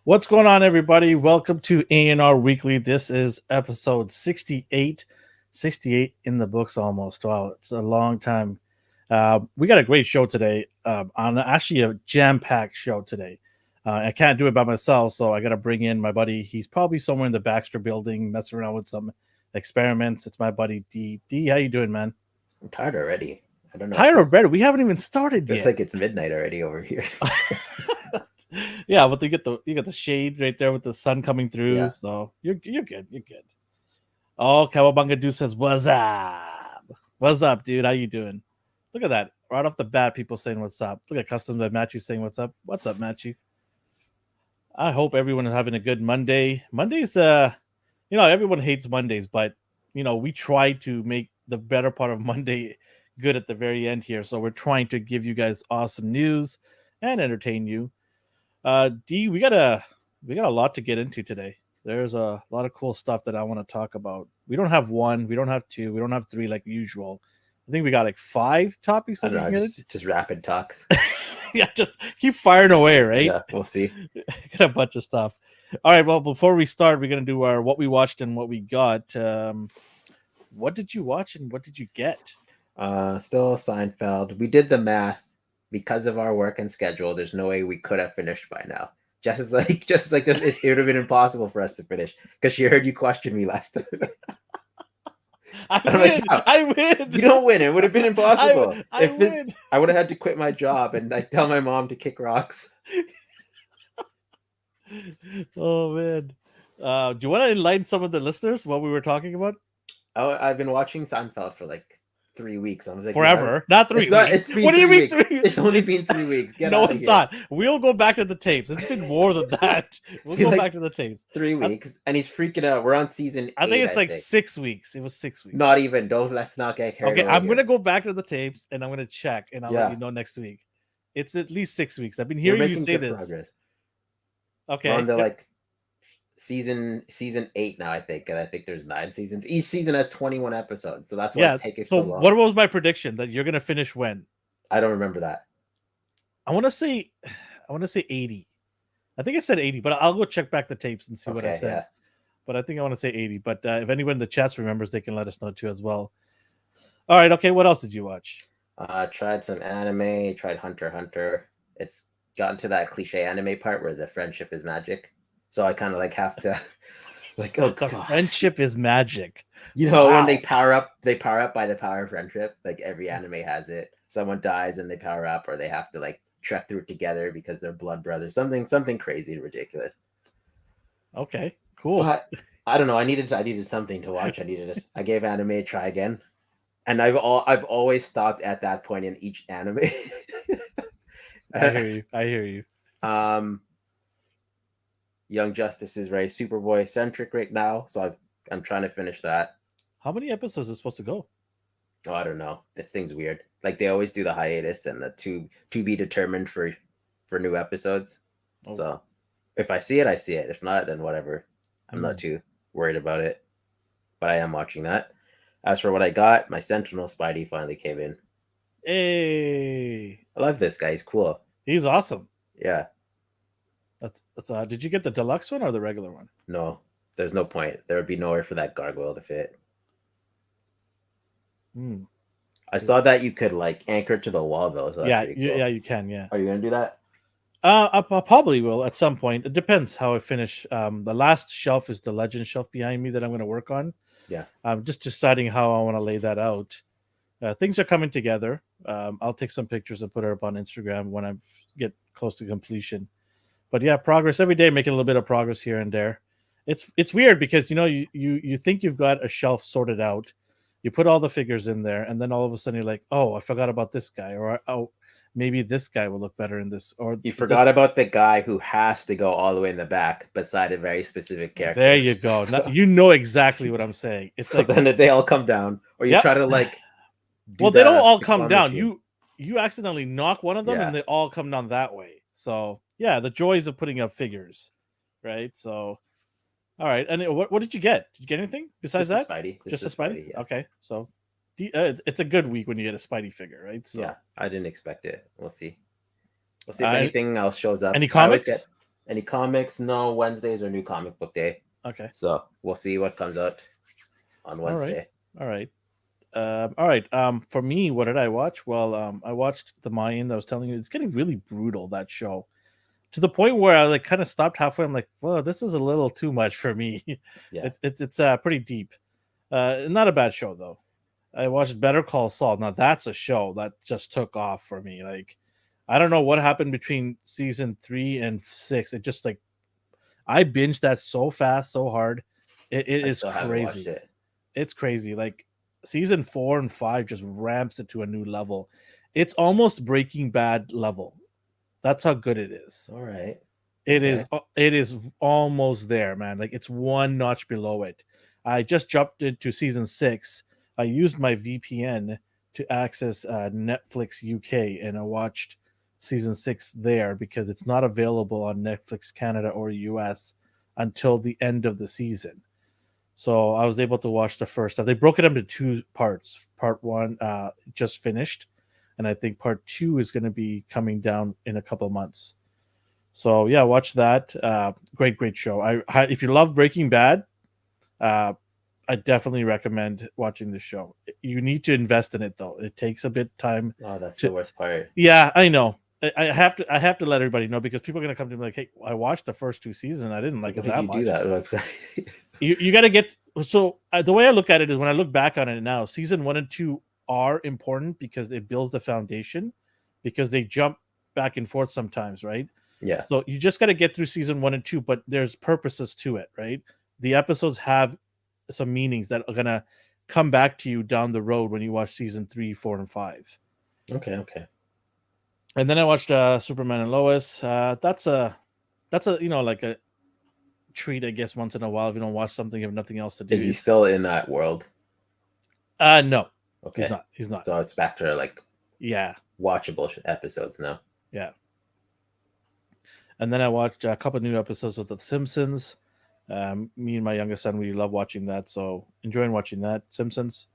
What's going on, everybody? Welcome to ANR Weekly. This is episode 68. 68 in the books almost. Wow, it's a long time. We got a great show today. On actually a jam-packed show today. I can't do it by myself, so I got to bring in my buddy. He's probably somewhere in the Baxter building, messing around with some experiments. It's my buddy D. D, how you doing, man? I'm tired already. I don't know. Tired already? We haven't even started yet. It's like it's midnight already over here. Yeah, but you get the shades right there with the sun coming through, Yeah. so you're good. You're good. Oh, Kawabanga Dude says, "What's up? What's up, dude? How you doing?" Look at that. Right off the bat, people saying what's up. Look at Custom that Matthew saying what's up. What's up, Matthew? I hope everyone is having a good Monday. Mondays, everyone hates Mondays, but we try to make the better part of Monday good at the very end here. So we're trying to give you guys awesome news and entertain you. D, we got a lot to get into today. There's a lot of cool stuff that I want to talk about. We don't have one, we don't have two, we don't have three like usual. I think we got like 5 topics. I don't know, just rapid talks. Yeah, just keep firing away, right? Yeah, we'll see. Got a bunch of stuff. All right, well, before we start, we're gonna do our what we watched and what we got. What did you watch and what did you get? Still Seinfeld. We did the math. Because of our work and schedule, there's no way we could have finished by now. Just as like this, it would have been impossible for us to finish because she heard you question me last time. I win. You don't win. It would have been impossible. I would have had to quit my job and I tell my mom to kick rocks. Oh man. Do you want to enlighten some of the listeners what we were talking about? Oh, I've been watching Seinfeld for like 3 weeks. I was like, forever, not 3 weeks. What do you mean 3 weeks? It's only been 3 weeks. No, it's not. We'll go back to the tapes. It's been more than that. We'll go back to the tapes. 3 weeks, and he's freaking out. We're on season 8. I think it's 6 weeks. It was 6 weeks. Not even. Let's not get carried away. Okay, I'm gonna go back to the tapes and I'm gonna check and I'll let you know next week. It's at least 6 weeks. I've been hearing you say this. Progress. Okay. We're on to season 8 now, I think, and I think there's 9 seasons. Each season has 21 episodes, so that's why it's taking so long. What was my prediction that you're gonna finish when? I don't remember that. I want to say 80. I think I said 80, but I'll go check back the tapes and see what I said. Yeah. But I think I want to say 80. But if anyone in the chats remembers, they can let us know too as well. All right. Okay. What else did you watch? Tried some anime. Tried Hunter x Hunter. It's gotten to that cliche anime part where the friendship is magic. So I kind of have to Like, oh The god. friendship is magic. You know, when Wow. they power up by the power of friendship. Like every anime has it. Someone dies and they power up, or they have to like trek through it together because they're blood brothers. Something crazy and ridiculous. Okay, cool. But I don't know. I needed something to watch. I gave anime a try again, and I've always stopped at that point in each anime. I hear you. I hear you. um, Young Justice is very Superboy centric right now, so I'm trying to finish that. How many episodes is supposed to go? Oh, I don't know. This thing's weird. Like they always do the hiatus and the to be determined for new episodes. Oh. So if I see it, I see it. If not, then whatever. I'm not Mm. too worried about it. But I am watching that. As for what I got, my Sentinel Spidey finally came in. Hey, I love this guy. He's cool. he's awesome. Yeah. That's did you get the deluxe one or the regular one? No, there's no point. There would be nowhere for that gargoyle to fit. Hmm. I saw that you could like anchor it to the wall though. So Yeah, that's pretty cool. yeah, you can. Yeah. Are you gonna do that? I probably will at some point. It depends how I finish. The last shelf is the legend shelf behind me that I'm going to work on. Yeah. I'm just deciding how I want to lay that out. Things are coming together. I'll take some pictures and put it up on Instagram when I get close to completion. But yeah, progress every day, making a little bit of progress here and there. It's weird because you think you've got a shelf sorted out. You put all the figures in there, and then all of a sudden you're like, oh, I forgot about this guy, or oh, maybe this guy will look better in this, or You forgot about the guy who has to go all the way in the back beside a very specific character. There you go. So, You know exactly what I'm saying. It's so like then they all come down, or you Yep. try to like. Well, they don't all the come claw down. machine. You accidentally knock one of them, Yeah. and they all come down that way. So yeah, the joys of putting up figures, right? So, all right. And what did you get? Did you get anything besides Just that? a Spidey. Just a Spidey. Yeah. Okay, so it's a good week when you get a Spidey figure, right? So, yeah, I didn't expect it. We'll see. We'll see if anything else shows up. Any I always comics? any comics? No, Wednesdays are new comic book day. Okay. So we'll see what comes out on Wednesday. All right. For me, what did I watch? Well, I watched The Mayan. I was telling you, it's getting really brutal, that show, to the point where I like kind of stopped halfway. I'm like, well, this is a little too much for me. Yeah. It's pretty deep. Not a bad show though. I watched Better Call Saul. Now that's a show that just took off for me. Like, I don't know what happened between season 3 and 6. It just like I binged that so fast, so hard. It is crazy. It's crazy. Like season 4 and 5 just ramps it to a new level. It's almost Breaking Bad level. That's how good it is. All right. It is almost there, man. Like it's one notch below it. I just jumped into season 6. I used my VPN to access Netflix UK, and I watched season 6 there because it's not available on Netflix Canada or US until the end of the season. So I was able to watch the first stuff. They broke it up into 2 parts. Part 1 just finished, and I think part 2 is going to be coming down in a couple of months. So yeah, watch that. Great show. If you love Breaking Bad, I definitely recommend watching this show. You need to invest in it though. It takes a bit of time. Oh, that's the worst part. Yeah, I know. I have to let everybody know because people are gonna come to me like, hey, I watched the first 2 seasons. I didn't like it that much. Do that? You got to get. So the way I look at it is when I look back on it now, season 1 and 2 are important because it builds the foundation, because they jump back and forth sometimes, right? Yeah. So you just got to get through season 1 and 2, but there's purposes to it, right? The episodes have some meanings that are gonna come back to you down the road when you watch season 3, 4, and 5. Okay. And then I watched Superman and Lois. That's a like a treat, I guess, once in a while if you don't watch something, you have nothing else to do. Is he still in that world? No. Okay. He's not. So it's back to like watchable episodes now. Yeah. And then I watched a couple of new episodes of The Simpsons. Me and my youngest son, we love watching that, so enjoying watching that. Simpsons.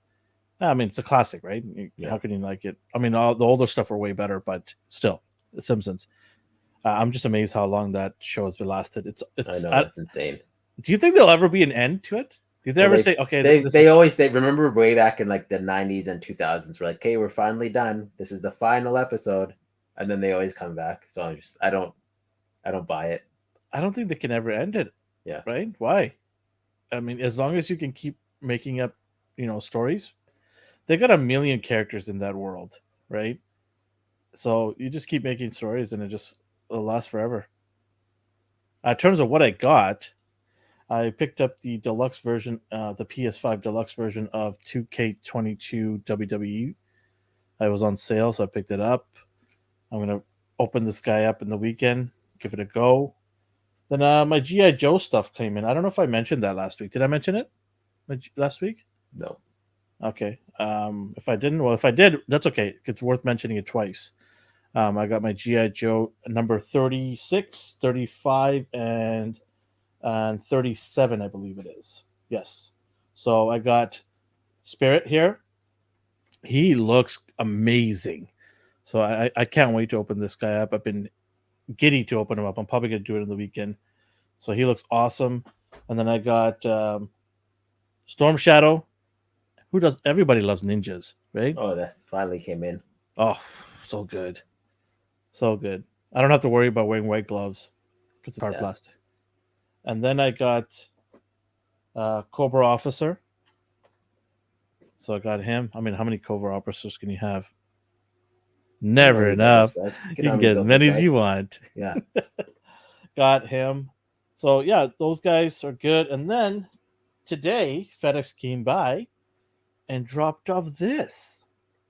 I mean, it's a classic, right? How can you like it? I mean, all the older stuff are way better, but still, The Simpsons. I'm just amazed how long that show has been lasted. It's I know, that's insane. Do you think there'll ever be an end to it? Did they ever say, okay? They remember way back in like the 90s and 2000s. We're like, okay, we're finally done. This is the final episode, and then they always come back. So I don't buy it. I don't think they can ever end it. Yeah. Right? Why? I mean, as long as you can keep making up, stories, they got a million characters in that world, right? So you just keep making stories, and it'll last forever. In terms of what I got, I picked up the deluxe version, the PS5 deluxe version of 2K22 WWE. I was on sale, so I picked it up. I'm gonna open this guy up in the weekend, give it a go. Then my GI Joe stuff came in. I don't know if I mentioned that last week. Did I mention it last week? No. Okay. If I didn't, well, if I did, that's okay. It's worth mentioning it twice. I got my GI Joe number 36, 35, and 37, I believe it is. Yes. So I got Spirit here. He looks amazing. So I can't wait to open this guy up. I've been giddy to open him up. I'm probably going to do it in the weekend. So he looks awesome. And then I got Storm Shadow. Everybody loves ninjas, right? Oh, that finally came in. Oh, so good. So good. I don't have to worry about wearing white gloves because it's hard plastic. And then I got Cobra Officer. So I got him. I mean, how many Cobra Officers can you have? Never enough. You can get as many as you want. Yeah. Got him. So yeah, those guys are good. And then today, FedEx came by and dropped off this.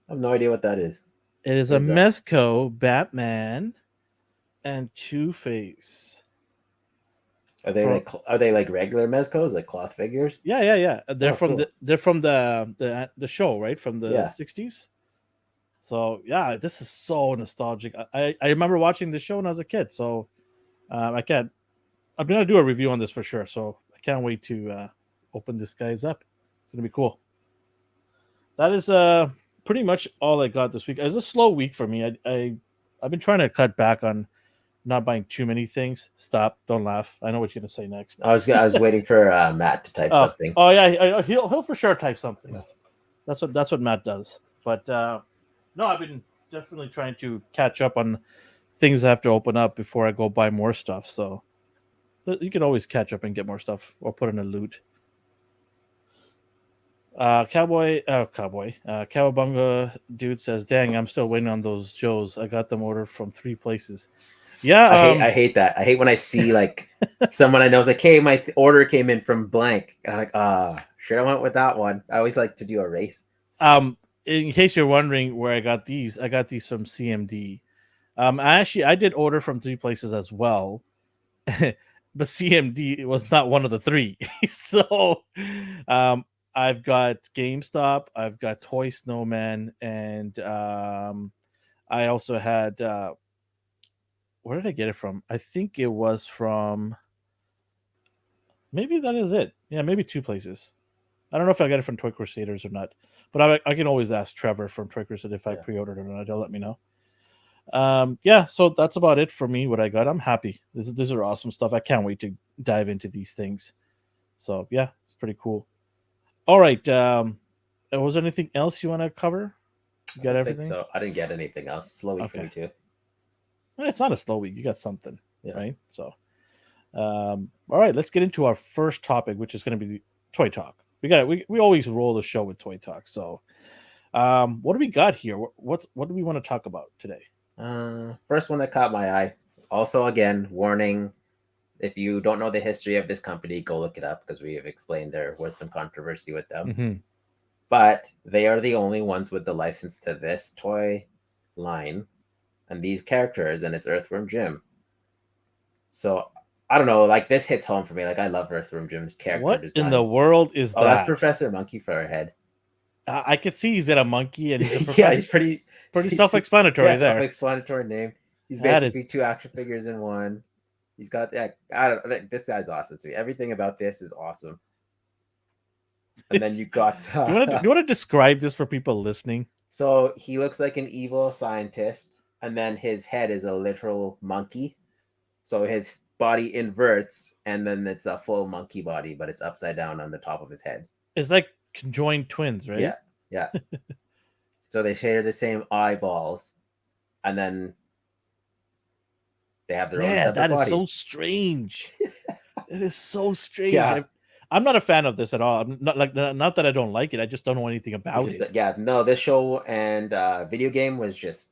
I have no idea what that is. It is a Mesco Batman and Two-Face. Are they like regular Mescos, like cloth figures? Yeah. They're from the show, right? From the 60s. So yeah, this is so nostalgic. I remember watching the show when I was a kid. So I'm gonna do a review on this for sure. So I can't wait to open this guy's up. It's gonna be cool. That is pretty much all I got this week. It was a slow week for me. I've been trying to cut back on not buying too many things. Stop! Don't laugh. I know what you're gonna say next. I was waiting for Matt to type something. Oh yeah, he'll for sure type something. Yeah. That's what Matt does. But no, I've been definitely trying to catch up on things I have to open up before I go buy more stuff. So you can always catch up and get more stuff or put in a loot. Cowabunga dude says, "Dang, I'm still waiting on those Joes. I got them ordered from 3 places." Yeah, I hate that. I hate when I see like someone I know is like, "Hey, my order came in from blank," and I'm like, should I went with that one." I always like to do a race. In case you're wondering where I got these from CMD. I did order from 3 places as well, but CMD was not one of the 3. So, I've got GameStop, I've got Toy Snowman, and I also had. Where did I get it from? I think it was from. Maybe that is it. Yeah, maybe 2 places. I don't know if I got it from Toy Crusaders or not, but I can always ask Trevor from Toy Crusaders if I pre-ordered it or not. He'll let me know. So that's about it for me. What I got, I'm happy. These are awesome stuff. I can't wait to dive into these things. So yeah, it's pretty cool. All right. Was there anything else you want to cover? You got everything? So I didn't get anything else. Slow week for me too. Well, it's not a slow week. You got something, right? So, all right. Let's get into our first topic, which is going to be toy talk. We always roll the show with toy talk. So, what do we got here? What do we want to talk about today? First one that caught my eye. Also, again, warning: if you don't know the history of this company, go look it up because we have explained there was some controversy with them. Mm-hmm. But they are the only ones with the license to this toy line and these characters, and it's Earthworm Jim. So I don't know, like this hits home for me. Like I love Earthworm Jim's character what design. In the world is that? That's Professor Monkey for a head. I could see he's in a monkey and he's a professor. Yeah, he's pretty self-explanatory there. Self-explanatory name. He's basically 2 action figures in one. He's got this guy's awesome to me. Everything about this is awesome. And then you got. Do you want to describe this for people listening? So he looks like an evil scientist, and then his head is a literal monkey. So his body inverts, and then it's a full monkey body, but it's upside down on the top of his head. It's like conjoined twins, right? Yeah. So they share the same eyeballs, and then they have their own separate that body. Is so strange. It is so strange. Yeah. I'm not a fan of this at all. I'm not that I don't like it. I just don't know anything about it. Yeah, no, this show and video game was just,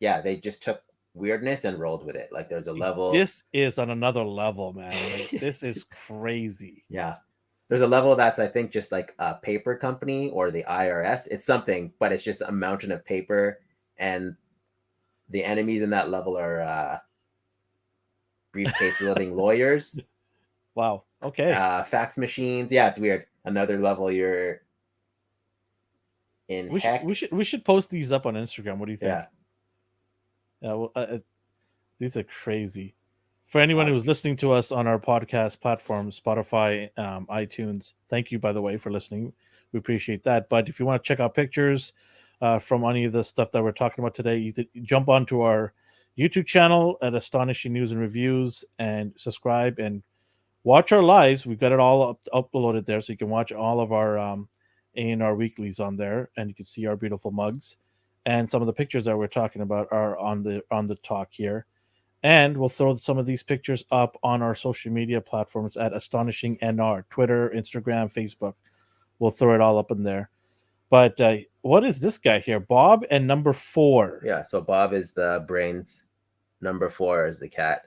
yeah, they just took weirdness and rolled with it. Like there's a level. This is on another level, man. Like, this is crazy. Yeah. There's a level that's, I think, just like a paper company or the IRS. It's something, but it's just a mountain of paper, and the enemies in that level are briefcase wielding lawyers. Wow. Okay. Fax machines. Yeah, it's weird. Another level, you're in. We should post these up on Instagram. What do you think? Yeah. Well, these are crazy. For anyone who's listening to us on our podcast platforms, Spotify, iTunes, thank you, by the way, for listening. We appreciate that. But if you want to check out pictures from any of the stuff that we're talking about today, you jump onto our YouTube channel at Astonishing News and Reviews and subscribe and watch our lives. We've got it all uploaded there, so you can watch all of our ANR Weeklies on there, and you can see our beautiful mugs. And some of the pictures that we're talking about are on the talk here. And we'll throw some of these pictures up on our social media platforms at Astonishing NR, Twitter, Instagram, Facebook. We'll throw it all up in there. But what is this guy here? Bob and number 4. Yeah, so Bob is the brains. Number 4 is the cat.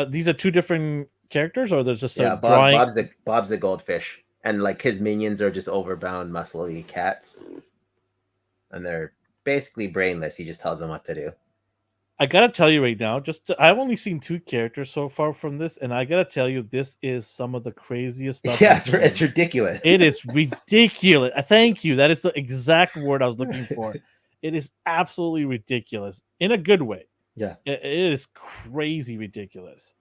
These are 2 different characters, or there's just a drawing? Bob's the goldfish. And like his minions are just overbound, muscly cats. And they're basically brainless. He just tells them what to do. I gotta tell you right now, I've only seen 2 characters so far from this, and I gotta tell you, this is some of the craziest stuff. Yeah, it's ridiculous. It is ridiculous. Thank you. That is the exact word I was looking for. It is absolutely ridiculous in a good way. Yeah, it is crazy ridiculous.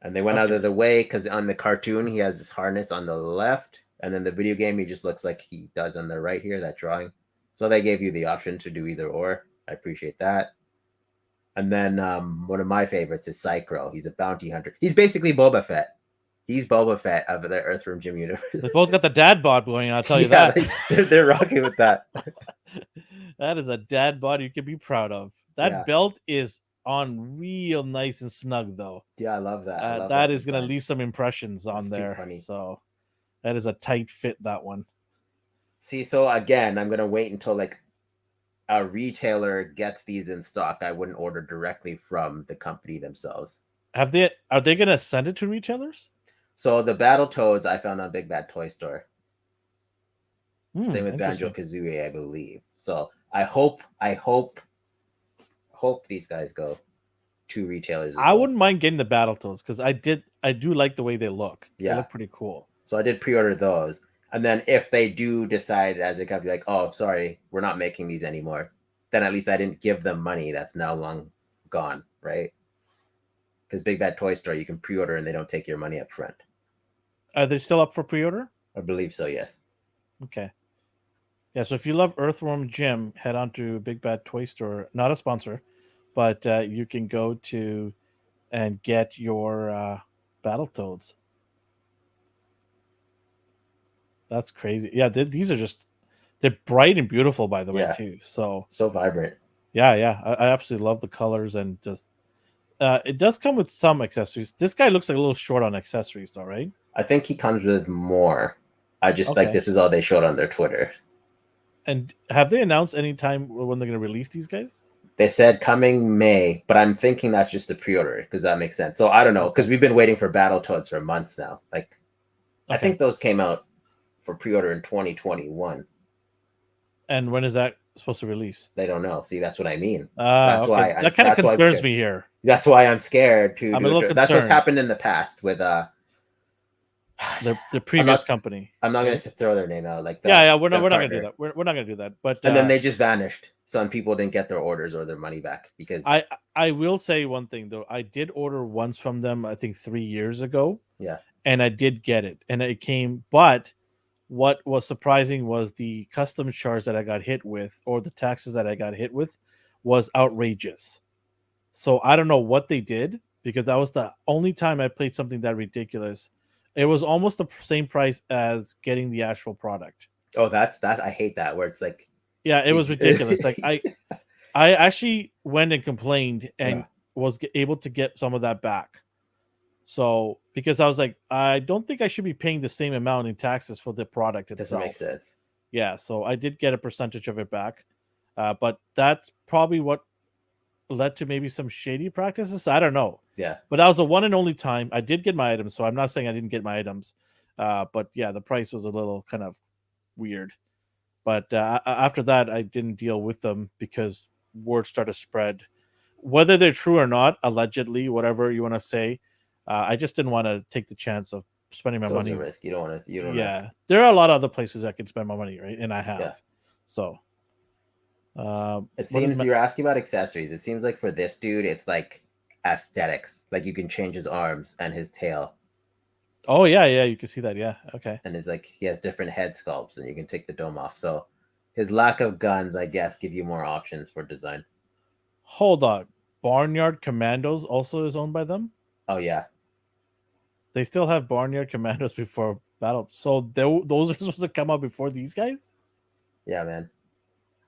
And they went out of the way because on the cartoon he has this harness on the left, and then the video game he just looks like he does on the right here, that drawing. So they gave you the option to do either or. I appreciate that. And then one of my favorites is Psycho. He's a bounty hunter. He's basically Boba Fett. He's Boba Fett of the Earthworm Jim universe. They both got the dad bod going on, I'll tell you that. They're rocking with that. That is a dad bod you can be proud of. That belt is on real nice and snug, though. Yeah, I love that. That is going to leave some impressions on there. So that is a tight fit, that one. See, so again, I'm going to wait until like a retailer gets these in stock. I wouldn't order directly from the company themselves. Are they going to send it to retailers? So the Battletoads I found on Big Bad Toy Store. Same with Banjo-Kazooie, I believe. So I hope these guys go to retailers. I wouldn't mind getting the Battletoads because I do like the way they look. Yeah, they look pretty cool. So I did pre-order those. And then if they do decide as a company, like, oh, sorry, we're not making these anymore, then at least I didn't give them money that's now long gone, right? Because Big Bad Toy Store, you can pre-order and they don't take your money up front. Are they still up for pre-order? I believe so, yes. Okay. Yeah, so if you love Earthworm Jim, head on to Big Bad Toy Store. Not a sponsor, but you can go to and get your Battletoads. That's crazy. Yeah, these are they're bright and beautiful, by the way, too. So vibrant. Yeah. I absolutely love the colors, and just it does come with some accessories. This guy looks like a little short on accessories, though, right? I think he comes with more. I just like this is all they showed on their Twitter. And have they announced any time when they're going to release these guys? They said coming May, but I'm thinking that's just the pre-order because that makes sense. So I don't know, because we've been waiting for Battletoads for months now. Like, I think those came out for pre-order in 2021. And when is that supposed to release? They don't know. See, that's what I mean. That's why that kind of concerns me here. That's why I'm scared to. I'm a little concerned. That's what's happened in the past with the previous company. I'm not going to throw their name out like that. Yeah, we're not going to do that. We're not going to do that. But and then they just vanished. Some people didn't get their orders or their money back because I will say one thing though. I did order once from them, I think 3 years ago. Yeah. And I did get it, and it came. But what was surprising was the customs charge that I got hit with, or the taxes that I got hit with, was outrageous. So I don't know what they did, because that was the only time I played something that ridiculous. It was almost the same price as getting the actual product. Oh, that's that. I hate that where it's like, yeah, it was ridiculous. Like I actually went and complained and was able to get some of that back. So because I was like, I don't think I should be paying the same amount in taxes for the product Doesn't make itself. sense. Yeah, so I did get a percentage of it back, but that's probably what led to maybe some shady practices. I don't know, Yeah. but that was the one and only time I did get my items. So I'm not saying I didn't get my items, but yeah, the price was a little kind of weird. But after that, I didn't deal with them because word started to spread. Whether they're true or not, allegedly, whatever you want to say, I just didn't want to take the chance of spending my So it's a money. risk. You don't want to. You don't know. Yeah, there are a lot of other places I can spend my money, right? And I have. Yeah. So, It what did seems you're asking about accessories. It seems like for this dude, it's like aesthetics. Like you can change his arms and his tail, Oh yeah, yeah, you can see that. Yeah, okay. and his like he has different head sculpts, and you can take the dome off. So his lack of guns, I guess, give you more options for design. Hold on, Barnyard Commandos also is owned by them. Oh yeah, They still have Barnyard Commandos before Battle. So those are supposed to come out before these guys. yeah, man.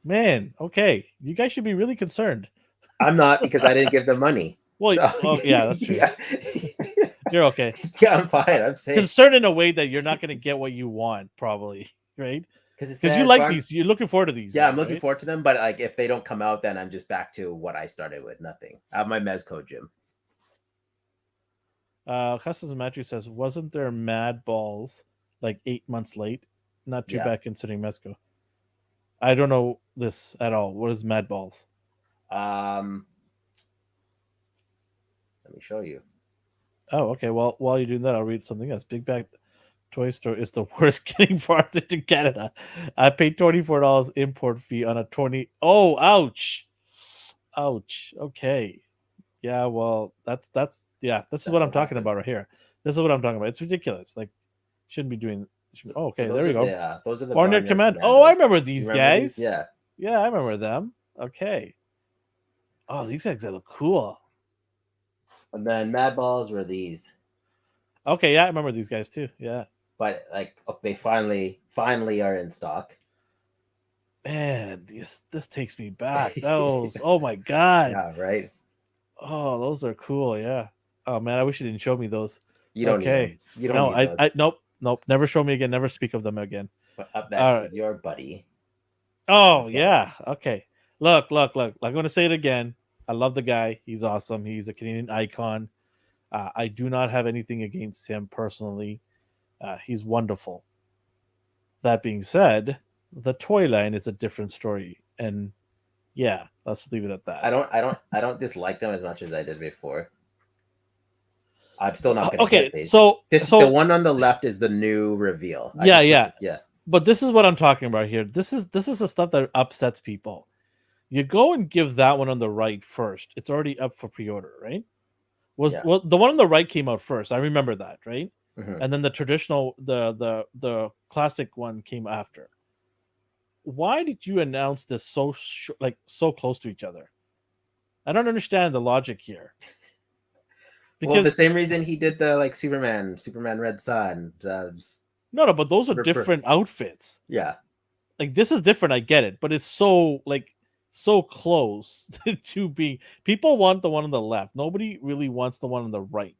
Man, okay, you guys should be really concerned. I'm not because I didn't give them money. Well, So oh, yeah, that's true. yeah. You're okay. Yeah, I'm fine. I'm safe. Concerned in a way that you're not going to get what you want, probably, right? Because Because you like these, you're looking forward to these. Yeah, guys, I'm looking right? forward to them, but like if they don't come out, then I'm just back to what I started with, nothing. I have my Mesco gym. Customs Matthew says, wasn't there Mad Balls like 8 months late? Not too Yeah. bad considering Mesco. I don't know this at all. What is Mad Balls? Let me show you. Oh, okay. Well, while you're doing that, I'll read something else. Big Bag Toy Store is the worst getting parts into Canada. I paid $24 import fee on a 20. Oh, ouch. Ouch. Okay. Yeah, well, that's yeah, this is That's what I'm what talking happens. about right here. This is what I'm talking about. It's ridiculous. Like, shouldn't be doing. Oh, okay, those there we are go. those are the Barnyard Command. Commandos. Oh, I remember You these remember guys. these? Yeah. Yeah, I remember them. Okay. Oh, these guys look cool. And then Mad Balls were these. Okay, yeah, I remember these guys too. Yeah. But like they finally are in stock. Man, this takes me back. Those. Oh my god. Yeah, right. Oh, those are cool. Yeah. Oh man, I wish you didn't show me those. You don't need them. You don't No, need those. I nope. Never show me again. Never speak of them again. But up next All right. is your buddy. Oh yeah. Okay. Look. I'm gonna say it again. I love the guy. He's awesome. He's a Canadian icon. I do not have anything against him personally. He's wonderful. That being said, the toy line is a different story, and yeah, let's leave it at that. I don't dislike them as much as I did before. I'm still not gonna Okay, get these. so The one on the left is the new reveal. Yeah. Yeah. But this is what I'm talking about here. This is the stuff that upsets people. You go and give that one on the right first. It's already up for pre-order, right? Yeah. Well, the one on the right came out first. I remember that, right? Mhm. And then the traditional, the classic one came after. Why did you announce this so close to each other? I don't understand the logic here. Well, the same reason he did the like Superman Red Sun. No, but those are different outfits. Yeah. Like this is different, I get it, but it's so close to being. People want the one on the left. Nobody really wants the one on the right.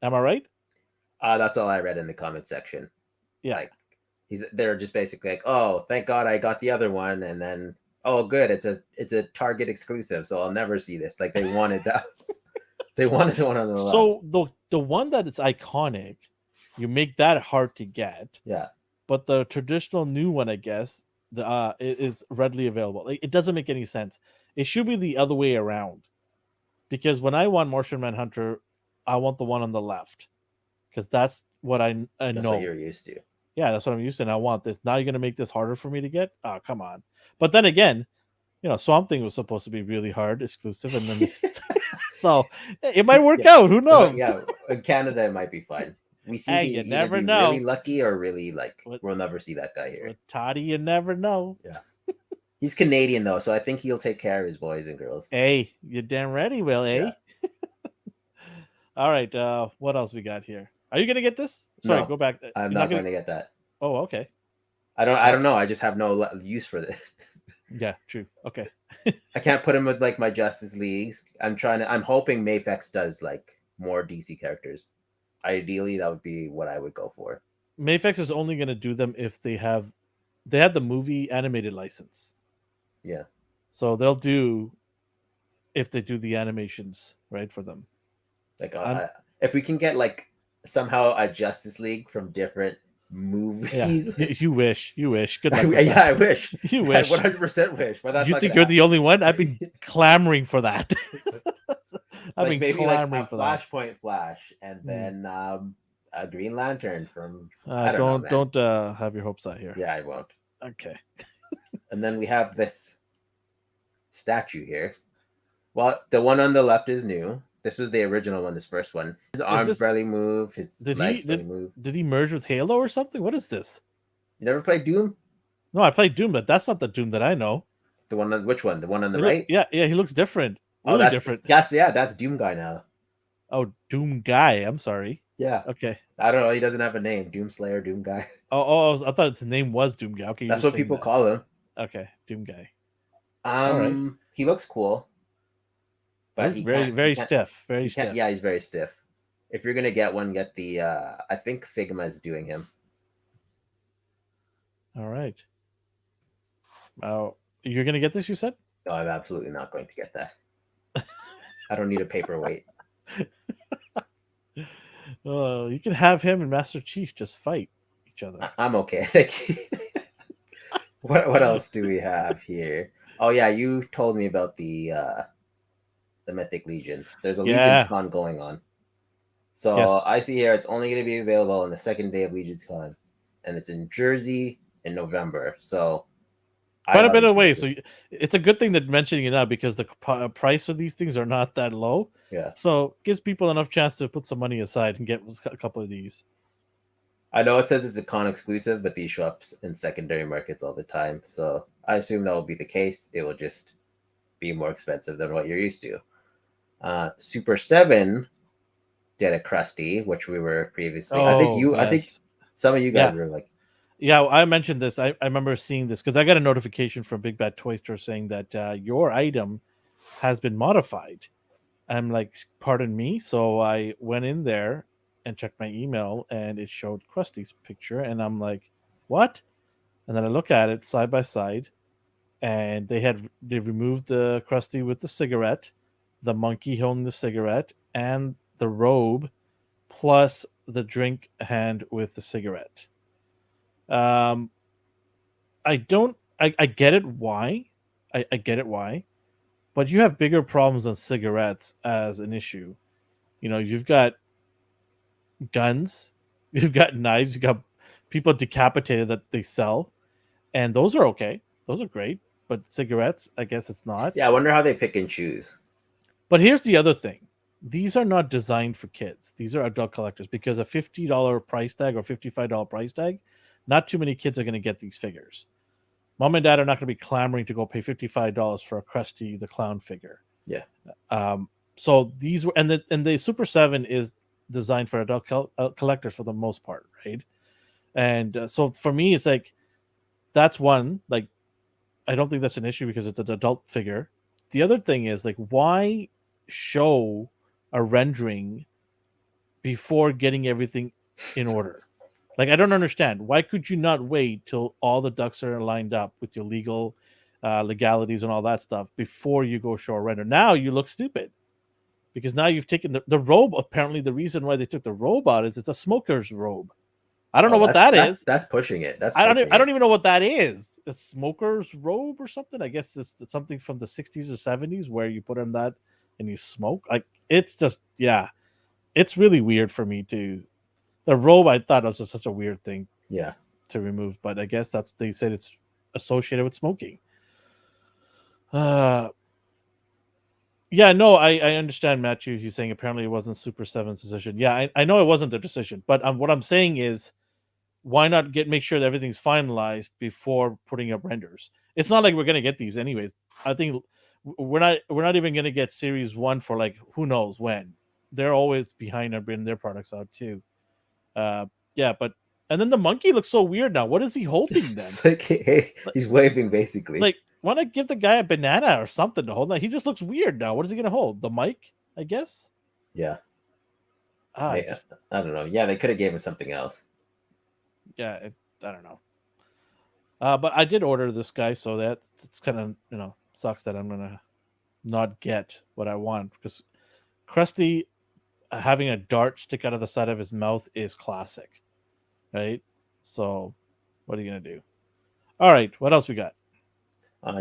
Am I right? That's all I read in the comment section. Yeah. Like they're just basically like, oh, thank God I got the other one, and then oh, good, it's a Target exclusive, so I'll never see this. Like they wanted that. They wanted the one on the left. So the one that is iconic, you make that hard to get. Yeah. But the traditional new one, I guess, is readily available. Like, it doesn't make any sense. It should be the other way around. Because when I want Martian Manhunter, I want the one on the left. Because that's what I know. That's what you're used to. Yeah, that's what I'm used to, and I want this. Now you're going to make this harder for me to get? Oh, come on. But then again, Swamp Thing was supposed to be really hard, exclusive, and then so it might work out. Who knows? Yeah, in Canada it might be fine. We see you never know. Really lucky or really we'll never see that guy here. With Toddy, you never know. Yeah, he's Canadian though, so I think he'll take care of his boys and girls. Hey, you're damn right he will, eh? Yeah. All right, what else we got here? Are you gonna get this? Sorry, No, go back. I'm not going to get that. Oh, okay. I don't know. I just have no use for this. Yeah, true. Okay. I can't put him with like my Justice Leagues. I'm hoping Mafex does like more DC characters. ideally that would be what I would go for. Mayfix is only going to do them if they have the movie animated license. Yeah. So they'll do if they do the animations right for them. Like if we can get like somehow a Justice League from different movies. Yeah, you wish. Good luck with Yeah, that. I wish. You wish. 100% wish. But that's You not think gonna you're the only one? I've been clamoring for that. I've like been maybe like clamoring a for that. Flashpoint Flash, and then a Green Lantern from Don't have your hopes out here. Yeah, I won't. Okay. And then we have this statue here. Well, the one on the left is new. This was the original one, this first one. His arms barely move, his legs barely move. Did he merge with Halo or something? What is this? You never played Doom? No, I played Doom, but that's not the Doom that I know. The one on which one? The one on the right? Yeah, he looks different. Really different. That's Doom Guy now. Oh, Doom Guy. I'm sorry. Yeah. Okay. I don't know. He doesn't have a name. Doom Slayer, Doom Guy. I thought his name was Doom Guy. Okay, that's what people call him. Okay, Doom Guy. He looks cool. But he's very stiff. Very stiff. Yeah, he's very stiff. If you're gonna get one, get the I think Figma is doing him. All right. Oh, you're gonna get this, you said? No, I'm absolutely not going to get that. I don't need a paperweight. You can have him and Master Chief just fight each other. I'm okay. Thank you. What else do we have here? Oh yeah, you told me about the Mythic Legions. There's a Legions Con going on. So yes. I see here it's only going to be available on the second day of Legions Con, and it's in Jersey in November. So quite a bit away. So it's a good thing that mentioning it now because the price for these things are not that low. Yeah. So gives people enough chance to put some money aside and get a couple of these. I know it says it's a con exclusive, but these show up in secondary markets all the time. So I assume that will be the case. It will just be more expensive than what you're used to. Super 7 did a Krusty, which we were previously. I think some of you guys were like. Yeah, I mentioned this. I remember seeing this because I got a notification from Big Bad Toy Store saying that your item has been modified. I'm like, pardon me. So I went in there and checked my email, and it showed Krusty's picture, and I'm like, what? And then I look at it side by side, and they removed the Krusty with the cigarette, the monkey holding the cigarette, and the robe, plus the drink hand with the cigarette. I get it why. I get it why. But you have bigger problems than cigarettes as an issue. You know, you've got guns, you've got knives, you've got people decapitated that they sell. And those are okay. Those are great. But cigarettes, I guess it's not. Yeah, I wonder how they pick and choose. But here's the other thing. These are not designed for kids. These are adult collectors because a $50 price tag or $55 price tag, not too many kids are going to get these figures. Mom and dad are not going to be clamoring to go pay $55 for a Krusty the Clown figure. Yeah. So these were, and the Super 7 is designed for adult collectors for the most part, right? And so for me, it's like, that's one, like, I don't think that's an issue because it's an adult figure. The other thing is, like, why show a rendering before getting everything in order? Like, I don't understand. Why could you not wait till all the ducks are lined up with your legalities and all that stuff before you go show a render? Now you look stupid because now you've taken the robe. Apparently, the reason why they took the robe out is it's a smoker's robe. I don't know what that is. That's pushing it. I don't even know what that is. It's smoker's robe or something. I guess it's something from the 60s or 70s where you put on that and you smoke. Like, it's just, yeah, it's really weird for me to. The robe, I thought was just such a weird thing, to remove. But I guess they said it's associated with smoking. Yeah, no, I understand, Matthew. He's saying apparently it wasn't Super 7's decision. Yeah, I know it wasn't their decision. But what I'm saying is, why not make sure that everything's finalized before putting up renders? It's not like we're gonna get these anyways. I think we're not even gonna get Series 1 for like who knows when. They're always behind on bringing their products out too. Yeah, but and then the monkey looks so weird now. What is he holding then? Like, hey, he's waving basically. Like, why not give the guy a banana or something to hold? Now he just looks weird now. What is he gonna hold? The mic, I guess. Yeah. I I don't know. Yeah, they could have gave him something else. yeah, I don't know. But I did order this guy, so it's kind of sucks that I'm gonna not get what I want because Krusty having a dart stick out of the side of his mouth is classic, right? So what are you gonna do? All right, what else we got?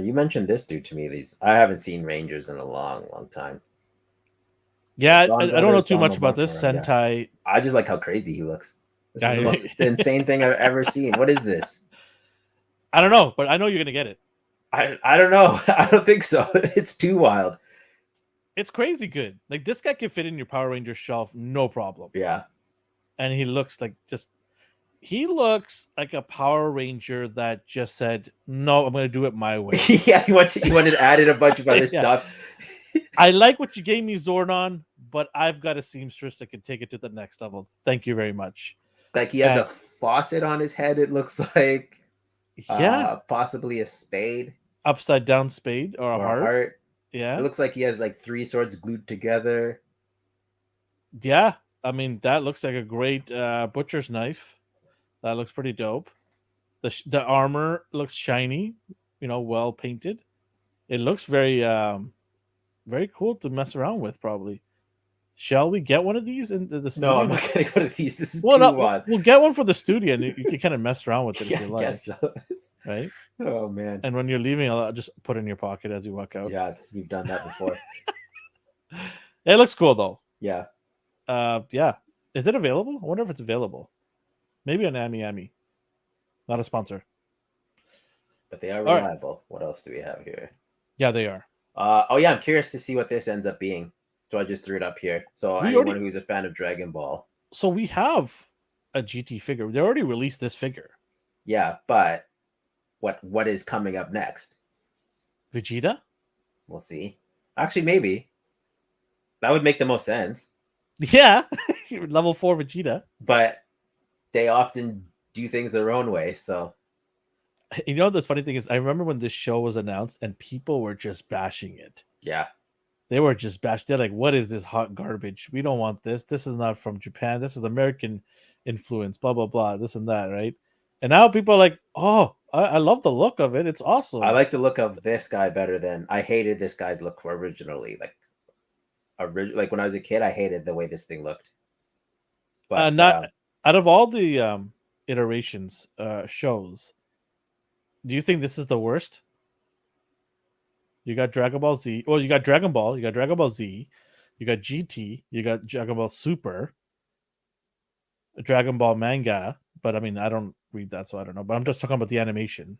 You mentioned this dude to me. I haven't seen Rangers in a long, long time. Yeah, I Don don't know Brothers, too much Donald about this Buckler. Yeah, Sentai. I just like how crazy he looks. This is I, the insane thing I've ever seen. What is this? I don't know, but I know you're gonna get it. I don't know. I don't think so. It's too wild. It's crazy good. Like this guy can fit in your Power Ranger shelf, no problem. Yeah. And he looks like a Power Ranger that just said, "No, I'm gonna do it my way." Yeah, he wanted to add in a bunch of other Yeah. stuff. I like what you gave me, Zordon, but I've got a seamstress that can take it to the next level. Thank you very much. Like he has a faucet on his head, it looks like. Yeah, Possibly a spade upside down spade or a or a heart. heart. Yeah, It looks like he has like 3 swords glued together. yeah. I mean, that looks like a great butcher's knife. That looks pretty dope. The armor looks shiny, well painted. It looks very cool to mess around with. Probably. Shall we get one of these in the studio? No, I'm not gonna go to these. This is Well, too no, wild. we'll get one for the studio, and you can kind of mess around with it Yeah, if you I like, guess so. right? Oh man. And when you're leaving, I'll just put it in your pocket as you walk out. Yeah, you've done that before. It looks cool though. Yeah. Yeah. Is it available? I wonder if it's available. Maybe on Ami. Not a sponsor. But they are All right. reliable. What else do we have here? Yeah, they are. Oh yeah, I'm curious to see what this ends up being. So I just threw it up here. So anyone who's a fan of Dragon Ball. So we have a GT figure. They already released this figure. Yeah, but what is coming up next? Vegeta? We'll see. Actually, maybe. That would make the most sense. Yeah. Level 4 Vegeta. But they often do things their own way, so The funny thing is, I remember when this show was announced and people were just bashing it. yeah. They were just bashed. They're like, what is this hot garbage? We don't want this. This is not from Japan. This is American influence, blah, blah, blah, this and that, right? And now people are like, oh, I love the look of it. It's awesome. I like the look of this guy better than I hated this guy's look originally. Like when I was a kid, I hated the way this thing looked. But not out of all the iterations, shows, do you think this is the worst? You got Dragon Ball Z. Well, you got Dragon Ball. You got Dragon Ball Z. You got GT. You got Dragon Ball Super. Dragon Ball manga. But I mean, I don't read that, so I don't know. But I'm just talking about the animation.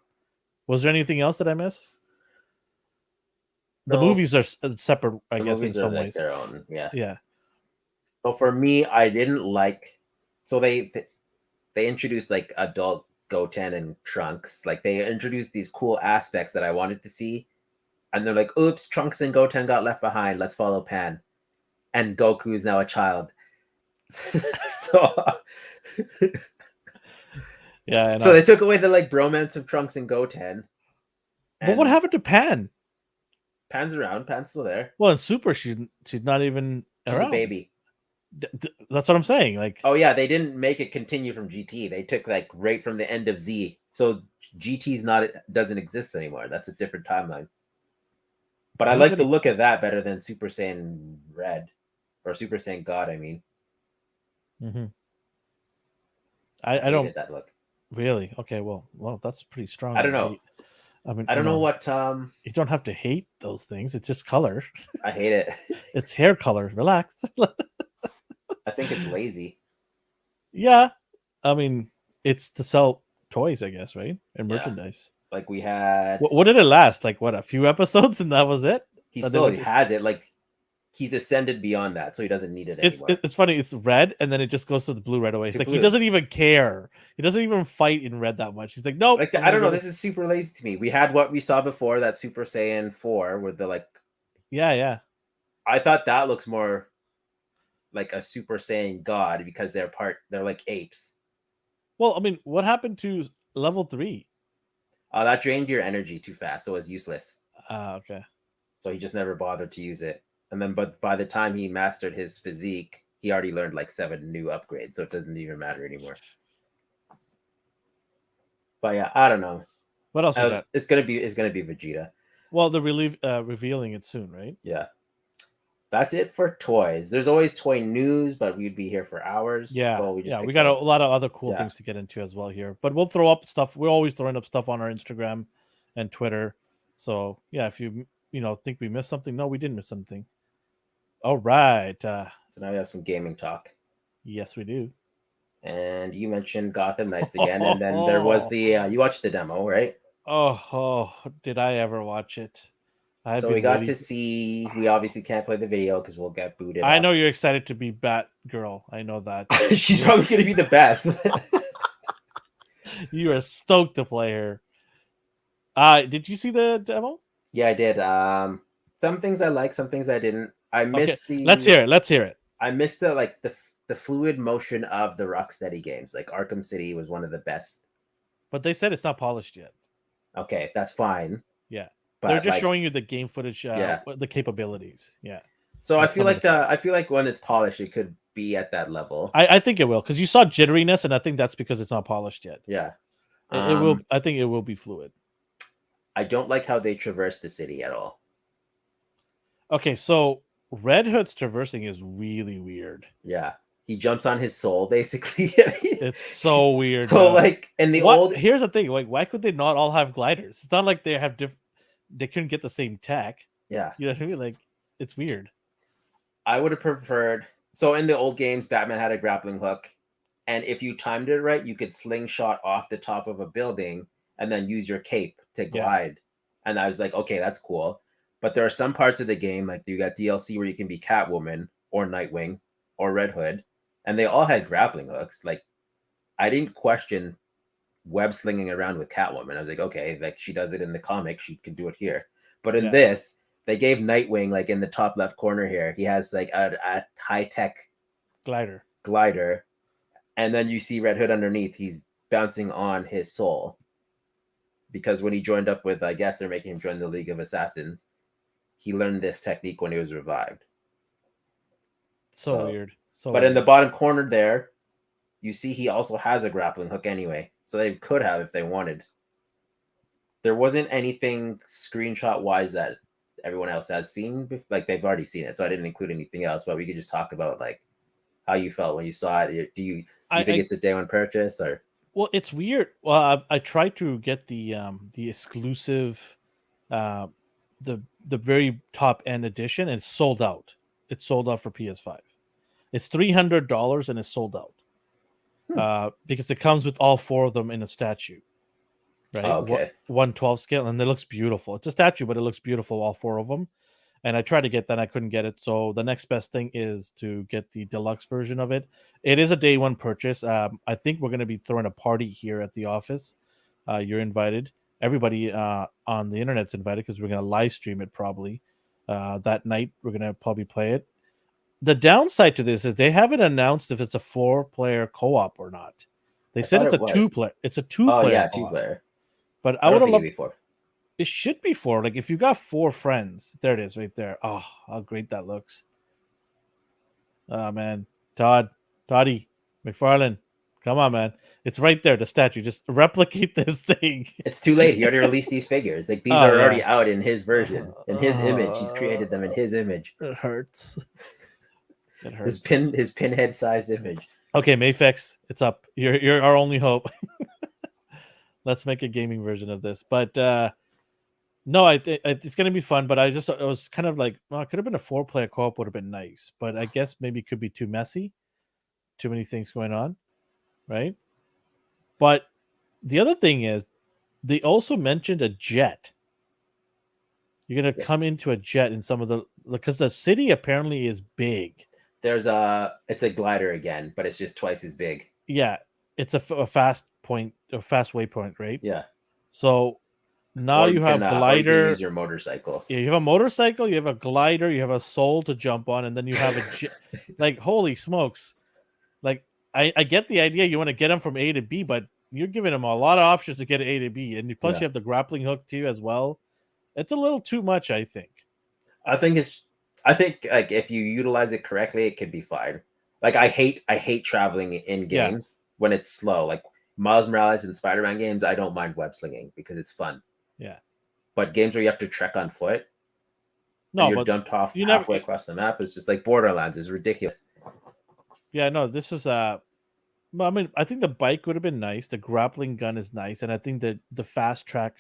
Was there anything else that I missed? The movies are separate, I guess, in some ways. Their own, yeah. Yeah. So for me, I didn't like. So they introduced like adult Goten and Trunks. Like they introduced these cool aspects that I wanted to see. And they're like, oops, Trunks and Goten got left behind. Let's follow Pan. And Goku is now a child. So yeah. So they took away the like bromance of Trunks and Goten. But what happened to Pan? Pan's around. Pan's still there. Well, in Super, she's not even around. A baby. That's what I'm saying. Like, oh yeah, they didn't make it continue from GT. They took like right from the end of Z. So GT's doesn't exist anymore. That's a different timeline. But I like the look of that better than Super Saiyan Red or Super Saiyan God. I mean, I don't hate that look. Really. Okay. Well, that's pretty strong. I don't know. I mean, I don't know what. You don't have to hate those things. It's just color. I hate it. It's hair color. Relax. I think it's lazy. Yeah, I mean, it's to sell toys, I guess, right? And merchandise. Like we had. What did it last? Like what? A few episodes, and that was it. He still has it. Like he's ascended beyond that, so he doesn't need it anymore. It's funny. It's red, and then it just goes to the blue right away. It's like he doesn't even care. He doesn't even fight in red that much. He's like, nope. Like I don't know. This is super lazy to me. We had what we saw before, that Super Saiyan 4 with the like. Yeah. I thought that looks more like a Super Saiyan God because they're like apes. Well, I mean, what happened to level 3? That drained your energy too fast, so it was useless. Okay. So he just never bothered to use it. And then, but by the time he mastered his physique, he already learned like 7 new upgrades, so it doesn't even matter anymore. But yeah, I don't know. What else we got? It's gonna be Vegeta. Well, they're revealing it soon, right? Yeah. That's it for toys. There's always toy news, but we'd be here for hours. Yeah, Well, we got a lot of other cool things to get into as well here. But we'll throw up stuff. We're always throwing up stuff on our Instagram and Twitter. So yeah, if you think we missed something, no, we didn't miss something. All right. So now we have some gaming talk. Yes, we do. And you mentioned Gotham Knights again, and then there was the you watched the demo, right? Oh, did I ever watch it? So we got to see. We obviously can't play the video because we'll get booted. I know you're excited to be Batgirl. I know that. She's probably going to be the best. You are stoked to play her. Did you see the demo? Yeah, I did. Some things I liked, some things I didn't. I missed the. Let's hear it. I missed the fluid motion of the Rocksteady games. Like Arkham City was one of the best. But they said it's not polished yet. Okay, that's fine. Yeah. But they're just showing you the game footage, the capabilities. Yeah. So I feel like when it's polished, it could be at that level. I think it will, because you saw jitteriness, and I think that's because it's not polished yet. Yeah. It will. I think it will be fluid. I don't like how they traverse the city at all. Okay, so Red Hood's traversing is really weird. Yeah. He jumps on his soul, basically. It's so weird. So in the old, here's the thing: why could they not all have gliders? It's not like they have they couldn't get the same tech. Yeah. You know what I mean? It's weird. I would have preferred. So in the old games, Batman had a grappling hook, and if you timed it right, you could slingshot off the top of a building and then use your cape to glide. Yeah. And I was like, okay, that's cool. But there are some parts of the game, like you got DLC where you can be Catwoman or Nightwing or Red Hood, and they all had grappling hooks. Like, I didn't question web slinging around with Catwoman. I was like, okay, she does it in the comic, she can do it here. But in this, they gave Nightwing, in the top left corner here, he has a high-tech glider. And then you see Red Hood underneath, he's bouncing on his soul. Because when he joined up with, I guess they're making him join the League of Assassins, he learned this technique when he was revived. So weird. But in the bottom corner there, you see he also has a grappling hook anyway. So they could have if they wanted. There wasn't anything screenshot-wise that everyone else has seen. They've already seen it, so I didn't include anything else. But we could just talk about how you felt when you saw it. Do you think it's a day one purchase or? Well, it's weird. Well, I tried to get the exclusive, the very top end edition, and it's sold out. It's sold out for PS5. It's $300 and it's sold out. Because it comes with all 4 of them in a statue. Right. Oh, okay. 1/12 scale, and it looks beautiful. It's a statue, but it looks beautiful, all 4 of them. And I tried to get that, I couldn't get it. So the next best thing is to get the deluxe version of it. It is a day one purchase. I think we're going to be throwing a party here at the office. You're invited. Everybody on the internet's invited, because we're going to live stream it probably that night. We're going to probably play it. The downside to this is they haven't announced if it's a 4-player co-op or not. They said it's a 2-player. It's a 2-player. Oh yeah, 2-player. But I would have loved. Before. It should be 4. If you got 4 friends, there it is, right there. Oh, how great that looks! Oh man, Toddy, McFarlane, come on, man! It's right there, the statue. Just replicate this thing. It's too late. He already released these figures. These are already out in his version, in his image. He's created them in his image. It hurts. It hurts. His pinhead-sized image. Okay, Mayfex, it's up. You're our only hope. Let's make a gaming version of this. But no, it's going to be fun. But I was kind of like, well, it could have been a 4-player co-op, would have been nice. But I guess maybe it could be too messy. Too many things going on. Right? But the other thing is, they also mentioned a jet. You're going to come into a jet in some of the... Because the city apparently is big. It's a glider again, but it's just twice as big. Yeah. It's a fast waypoint, right? Yeah. So now you have glider. You use your motorcycle. Yeah, you have a motorcycle, you have a glider, you have a soul to jump on, and then you have a holy smokes! I get the idea. You want to get them from A to B, but you're giving them a lot of options to get A to B, and plus you have the grappling hook too as well. It's a little too much, I think. I think if you utilize it correctly, it could be fine. Like I hate traveling in Yeah. games when it's slow. Like Miles Morales and Spider-Man games, I don't mind web slinging because it's fun. Yeah. But games where you have to trek on foot and No, you're but dumped off you never. halfway across the map, it's just like Borderlands is ridiculous. Yeah, no, this is well, I mean, I think the bike would have been nice. The grappling gun is nice, and I think that the fast track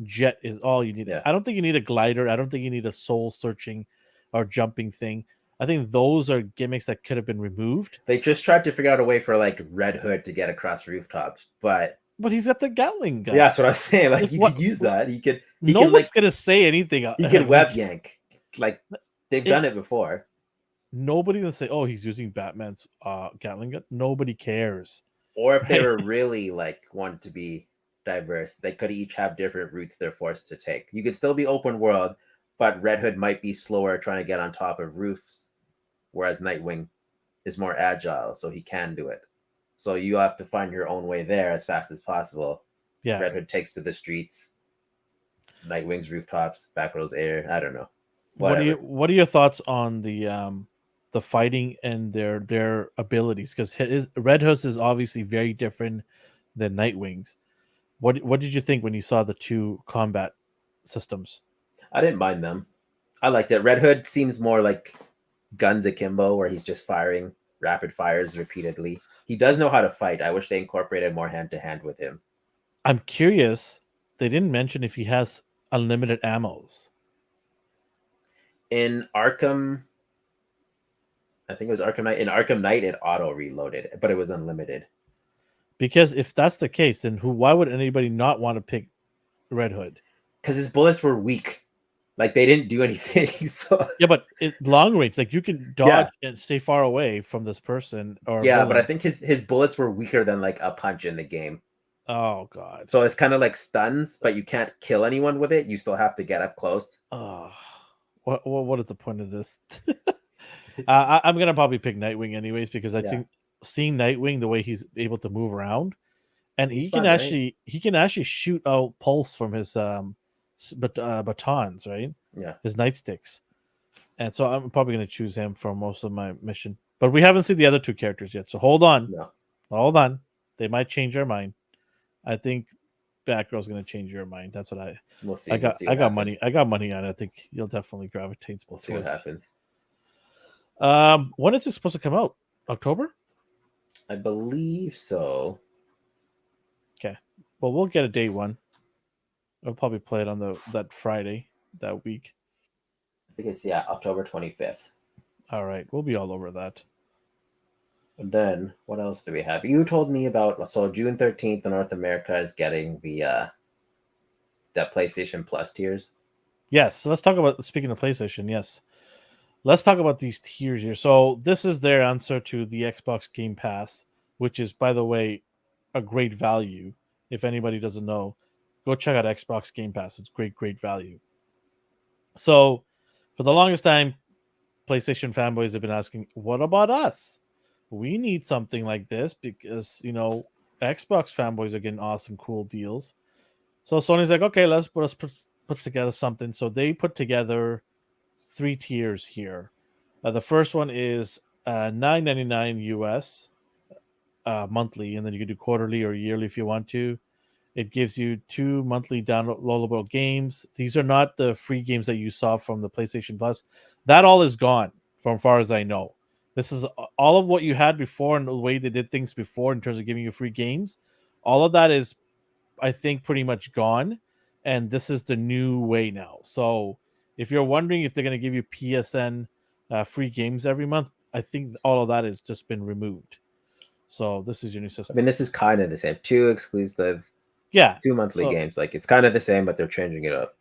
jet is all you need. Yeah. I don't think you need a glider. I don't think you need a soul searching or jumping thing. I think those are gimmicks that could have been removed. They just tried to figure out a way for like Red Hood to get across rooftops, but But he's got the Gatling gun. yeah, that's what I was saying. Like you What? could use that. He could No like one's gonna say anything. he could web yank. Like they've done it It's before. Nobody's gonna say, "Oh, he's using Batman's Gatling gun." Nobody cares. Or if they Right? were really like wanted to be diverse, they could each have different routes they're forced to take. You could still be open world, but Red Hood might be slower trying to get on top of roofs, whereas Nightwing is more agile, so he can do it. So you have to find your own way there as fast as possible. Yeah. Red Hood takes to the streets, Nightwing's rooftops, Batgirl's air. I don't know. Whatever. What are your thoughts on the fighting and their abilities? Because his Red Hood is obviously very different than Nightwing's. What did you think when you saw the two combat systems? I didn't mind them. I liked it. Red Hood seems more like guns akimbo, where he's just firing rapid fires repeatedly. He does know how to fight. I wish they incorporated more hand to hand with him. I'm curious. They didn't mention if he has unlimited ammos. In Arkham, I think it was Arkham Knight. In Arkham Knight, it auto reloaded, but it was unlimited. Because if that's the case, then why would anybody not want to pick Red Hood? Because his bullets were weak. Like they didn't do anything. So Yeah, but long range, like you can dodge and stay far away from this person. Or yeah, but I villains. think his bullets were weaker than like a punch in the game. Oh god. So it's kind of like stuns, but you can't kill anyone with it. You still have to get up close. Oh, what is the point of this? I'm gonna probably pick Nightwing anyways because I think seeing Nightwing the way he's able to move around, and he can actually shoot out pulse from his batons, right? Yeah, his nightsticks, and so I'm probably gonna choose him for most of my mission. But we haven't seen the other two characters yet, so hold on, hold on. They might change their mind. I think Batgirl's gonna change your mind. That's what we'll see. I got. We'll see I got happens. money. I got money on it. I think you'll definitely gravitate. We'll see what happens. When is this supposed to come out? October? I believe so. Okay. Well, we'll get a day one. I'll probably play it on that Friday that week. I think it's October 25th. All right, we'll be all over that. And then what else do we have? You told me about June 13th in North America is getting the that PlayStation Plus tiers. Yes, so let's talk about speaking of PlayStation. Yes, let's talk about these tiers here. So this is their answer to the Xbox Game Pass, which is, by the way, a great value. If anybody doesn't know, go check out Xbox Game Pass. It's great value. So for the longest time, PlayStation fanboys have been asking, what about us? We need something like this because, Xbox fanboys are getting awesome, cool deals. So Sony's like, okay, let's put together something. So they put together 3 tiers here. The first one is $9.99 US monthly, and then you can do quarterly or yearly if you want to. It gives you 2 monthly downloadable games. These are not the free games that you saw from the PlayStation Plus. That all is gone, from far as I know. This is all of what you had before and the way they did things before in terms of giving you free games. All of that is, I think, pretty much gone. And this is the new way now. So if you're wondering if they're going to give you PSN free games every month, I think all of that has just been removed. So this is your new system. I mean, this is kind of the same. 2 exclusive, 2 monthly games. Like it's kind of the same, but they're changing it up.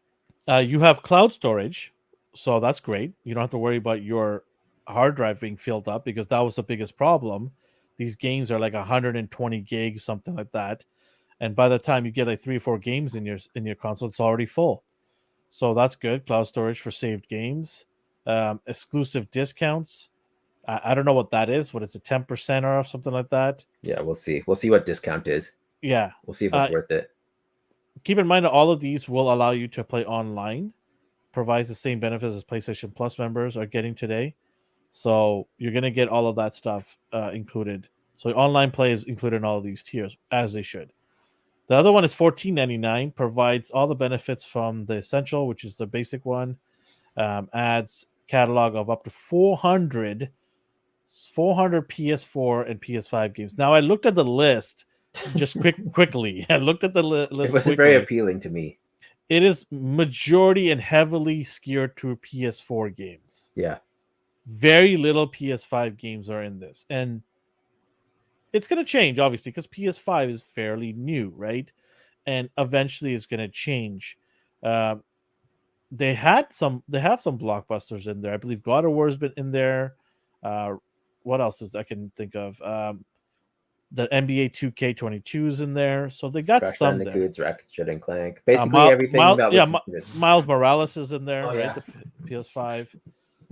You have cloud storage, so that's great. You don't have to worry about your hard drive being filled up because that was the biggest problem. These games are like 120 gigs, something like that, and by the time you get like 3 or 4 games in your console, it's already full. So that's good. Cloud storage for saved games, exclusive discounts. I don't know what that is. What is it, 10% or something like that? Yeah, we'll see. We'll see what discount is. Yeah, we'll see if it's worth it. Keep in mind that all of these will allow you to play online. Provides the same benefits as PlayStation Plus members are getting today. So you're gonna get all of that stuff included. So online play is included in all of these tiers, as they should. The other one is $14.99, provides all the benefits from the essential, which is the basic one. Adds catalog of up to 400 PS4 and PS5 games. Now I looked at the list just quickly. I looked at the It list wasn't very quickly. appealing to me. It is majority and heavily skewed to PS4 games. Yeah. Very little PS5 games are in this, and it's going to change obviously because PS5 is fairly new, right? And eventually it's going to change. Uh, they have some blockbusters in there. I believe God of War has been in there. What else is I can think of? The NBA 2K22 is in there, so they got Crash some there. Bandicoots, Ratchet and Clank, basically everything that was. Miles Morales is in there, Oh, right? yeah. The PS5.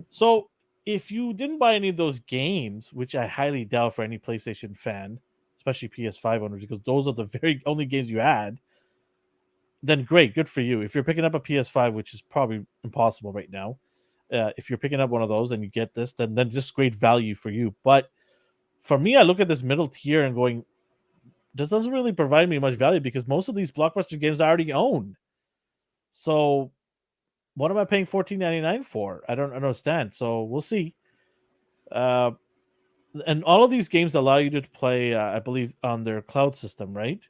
So if you didn't buy any of those games, which I highly doubt for any PlayStation fan, especially PS5 owners, because those are the very only games you had, then great, good for you. If you're picking up a PS5, which is probably impossible right now, if you're picking up one of those and you get this, then just great value for you. But for me, I look at this middle tier and going, this doesn't really provide me much value because most of these blockbuster games I already own. So what am I paying $14.99 for? I don't understand. So we'll see. And all of these games allow you to play, I believe, on their cloud system, right?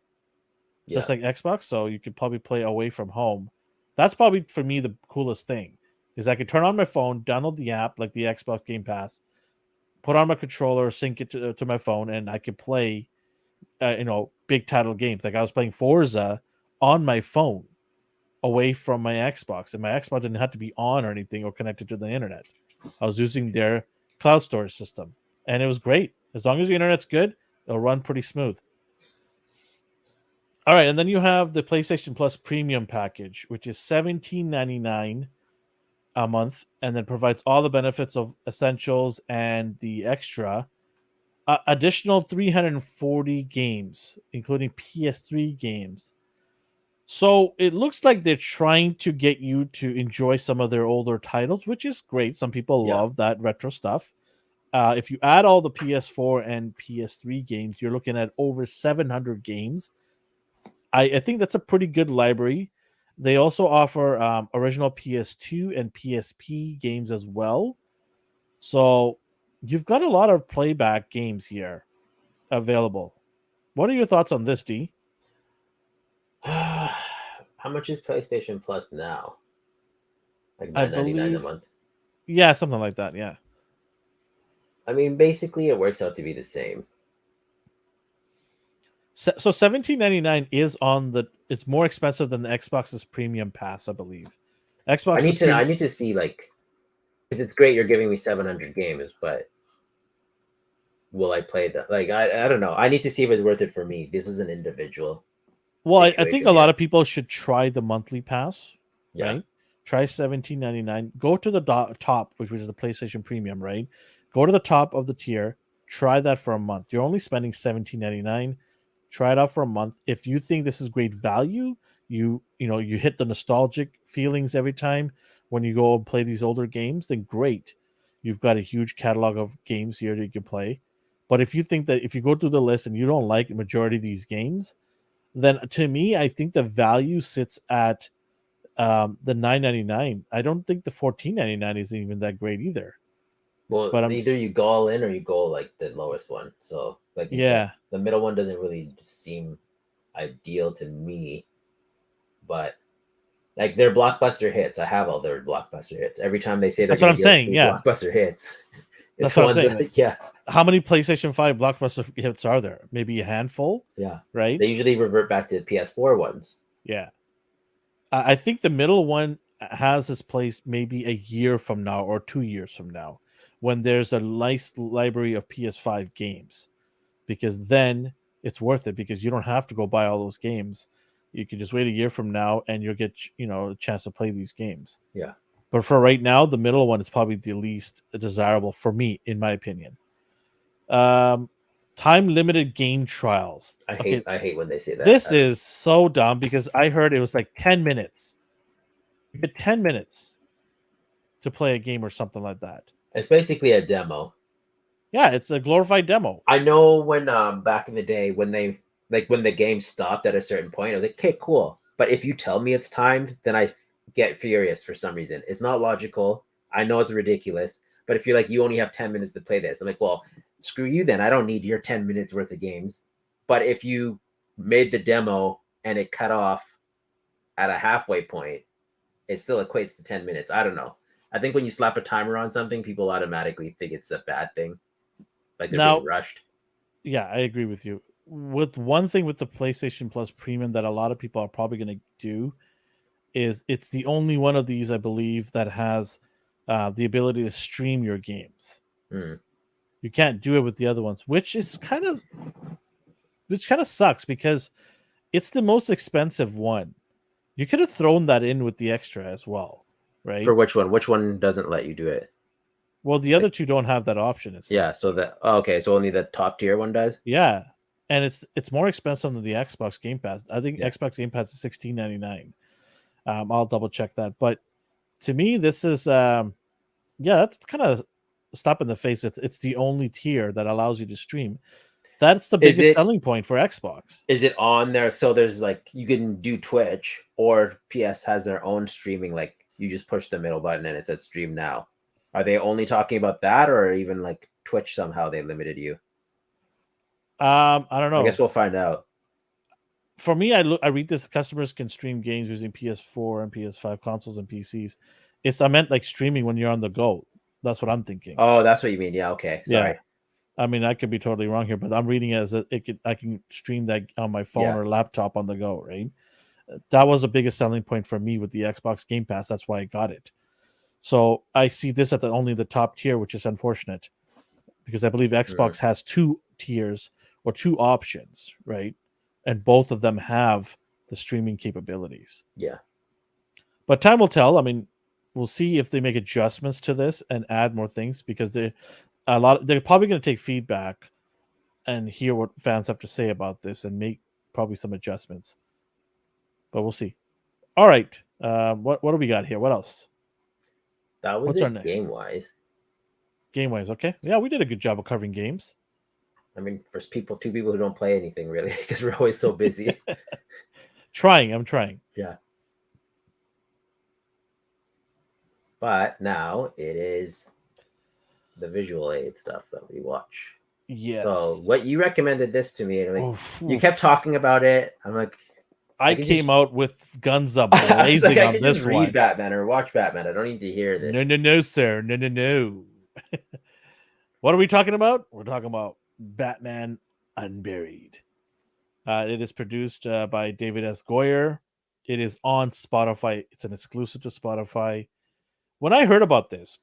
Yeah. Just like Xbox. So you could probably play away from home. That's probably for me the coolest thing is I could turn on my phone, download the app like the Xbox Game Pass, put on my controller, sync it to my phone, and I could play, big title games. Like I was playing Forza on my phone away from my Xbox, and my Xbox didn't have to be on or anything or connected to the internet. I was using their cloud storage system, and it was great. As long as the internet's good, it'll run pretty smooth. All right, and then you have the PlayStation Plus Premium package, which is $17.99 a month, and then provides all the benefits of Essentials and the extra additional 340 games, including PS3 games. So it looks like they're trying to get you to enjoy some of their older titles, which is great. Some people love that retro stuff. If you add all the PS4 and PS3 games, you're looking at over 700 games. I think that's a pretty good library. They also offer original PS2 and PSP games as well. So you've got a lot of playback games here available. What are your thoughts on this, D? How much is PlayStation Plus now? Like $9.99 a month? Yeah, something like that, yeah. I mean, basically it works out to be the same. So $17.99 is it's more expensive than the Xbox's premium pass, I believe. I need to see, like, because it's great you're giving me 700 games, but will I play that? Like, I don't know. I need to see if it's worth it for me. This is an individual. Well, I think a lot of people should try the monthly pass, right? Yeah. Try $17.99. Go to the top, which is the PlayStation Premium, right? Go to the top of the tier. Try that for a month. You're only spending $17.99. Try it out for a month. If you think this is great value, you hit the nostalgic feelings every time when you go and play these older games, then great. You've got a huge catalog of games here that you can play. But if you think that if you go through the list and you don't like the majority of these games, then to me, I think the value sits at the $9.99. I don't think the $14.99 is even that great either. Well, but either you go all in or you go like the lowest one. So, like you said, the middle one doesn't really seem ideal to me. But like their blockbuster hits, I have all their blockbuster hits. Every time they say that's what I'm saying, blockbuster hits. That's what I'm saying. Like, yeah. How many PlayStation 5 blockbuster hits are there? Maybe a handful. Yeah. Right. They usually revert back to PS4 ones. Yeah. I think the middle one has its place maybe a year from now or 2 years from now, when there's a nice library of PS5 games, because then it's worth it because you don't have to go buy all those games. You can just wait a year from now and you'll get, a chance to play these games. Yeah. But for right now, the middle one is probably the least desirable for me, in my opinion. Time limited game trials. I hate when they say that. This is so dumb because I heard it was like 10 minutes. You get 10 minutes to play a game or something like that. It's basically a demo. Yeah, it's a glorified demo. I know when back in the day when when the game stopped at a certain point, I was like, okay, cool. But if you tell me it's timed, then I get furious for some reason. It's not logical. I know it's ridiculous. But if you're like, you only have 10 minutes to play this, I'm like, well, screw you then. I don't need your 10 minutes worth of games. But if you made the demo and it cut off at a halfway point, it still equates to 10 minutes. I don't know. I think when you slap a timer on something, people automatically think it's a bad thing. Like they're being Now, rushed. yeah, I agree with you. With one thing with the PlayStation Plus Premium that a lot of people are probably going to do is it's the only one of these, I believe, that has the ability to stream your games. Mm. You can't do it with the other ones, which kind of sucks because it's the most expensive one. You could have thrown that in with the extra as well, right? For which one? Which one doesn't let you do it? Well, the other Like, two don't have that option. It yeah, says. so that okay, so only the top tier one does. Yeah, and it's more expensive than the Xbox Game Pass. I think Yeah. Xbox Game Pass is $16.99. I'll double check that, but to me, this is yeah, that's kind of stop in the face. It's the only tier that allows you to stream. That's the Is biggest it selling point for Xbox. is it on there? So there's like you can do Twitch or PS has their own streaming. Like you just push the middle button and it says stream now. Are they only talking about that, or even like Twitch somehow they limited you? I don't I guess know. we'll find out. For me, I read this: customers can stream games using PS4 and PS5 consoles and PCs. I meant like streaming when you're on the go. That's what I'm thinking. Oh, that's what you mean. Yeah, okay. Yeah. Sorry. I mean, I could be totally wrong here, but I'm reading it as I can stream that on my phone Yeah. or laptop on the go, right? That was the biggest selling point for me with the Xbox Game Pass. That's why I got it. So I see this at only the top tier, which is unfortunate because I believe Xbox has two tiers or two options, right? And both of them have the streaming capabilities. Yeah. But time will tell. I mean, we'll see if they make adjustments to this and add more things because they're probably going to take feedback and hear what fans have to say about this and make probably some adjustments. But we'll see. All right. What do we got here? What else? That was What's our it next? game wise. Game wise, okay. Yeah, we did a good job of covering games. I mean, for two people who don't play anything really, because we're always so busy. I'm trying. Yeah. But now it is the visual aid stuff that we watch. Yes. So what you recommended this to me, and like Oof. you kept talking about it. I'm like, I came out with guns up blazing I on could this just read one. Batman or watch Batman. I don't need to hear this. No, sir. No. What are we talking about? We're talking about Batman Unburied. It is produced by David S. Goyer. It is on Spotify. It's an exclusive to Spotify. When I heard about this,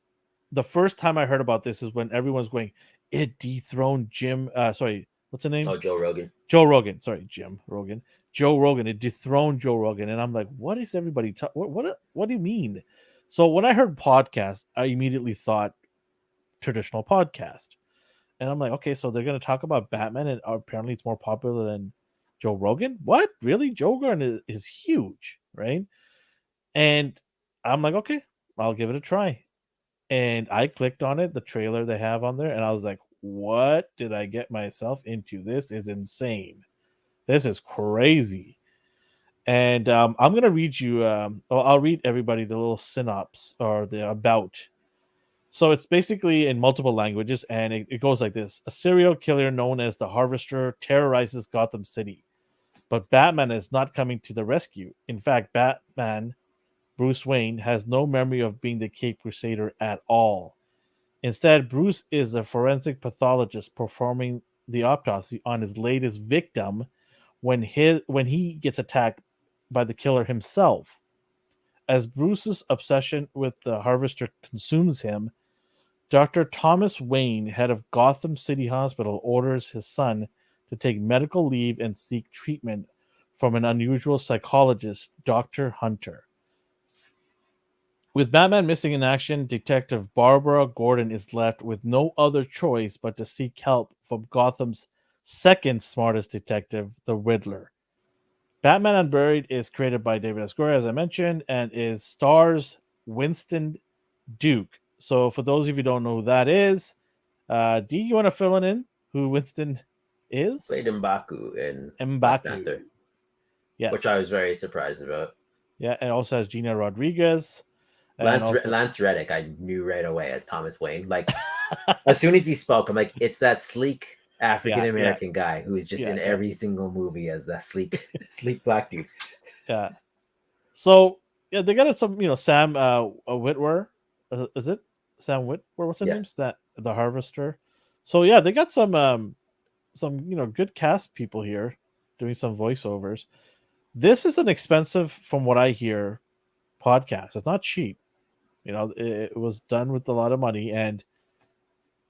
the first time I heard about this is when everyone's going, it dethroned Jim. Sorry, what's the name? Oh, Joe Rogan. Joe Rogan. Sorry, Jim Rogan. Joe Rogan. It dethroned Joe Rogan, and I'm like, what is everybody? What do you mean? So when I heard podcast, I immediately thought traditional podcast, and I'm like, okay, so they're going to talk about Batman, and apparently it's more popular than Joe Rogan. What? Really? Joe Rogan is huge, right? And I'm like, okay, I'll give it a try. And I clicked on it, the trailer they have on there, and I was like, what did I get myself into? This is insane. This is crazy. And I'm going to read you, I'll read everybody the little synopsis or the about. So it's basically in multiple languages, and it goes like this. A serial killer known as the Harvester terrorizes Gotham City, but Batman is not coming to the rescue. In fact, Batman, Bruce Wayne, has no memory of being the Cape Crusader at all. Instead, Bruce is a forensic pathologist performing the autopsy on his latest victim when he gets attacked by the killer himself. As Bruce's obsession with the Harvester consumes him, Dr. Thomas Wayne, head of Gotham City Hospital, orders his son to take medical leave and seek treatment from an unusual psychologist, Dr. Hunter. With Batman missing in action, Detective Barbara Gordon is left with no other choice but to seek help from Gotham's second smartest detective, the Riddler. Batman Unburied is created by David S. Goyer, as I mentioned, and stars Winston Duke. So for those of you who don't know who that is, D, you want to fill it in who Winston is? Played M'Baku in Black Panther, M'Baku. Yes. which I was very surprised about. Yeah, and also has Gina Rodriguez. And Lance Reddick, I knew right away as Thomas Wayne. Like as soon as he spoke, I'm like, it's that sleek African American guy who is just in every single movie as that sleek black dude. Yeah. So yeah, they got some, Sam Witwer. Is it Sam Witwer? What's his name? That the Harvester. So yeah, they got some good cast people here doing some voiceovers. This is an expensive, from what I hear, podcast. It's not cheap. It was done with a lot of money, and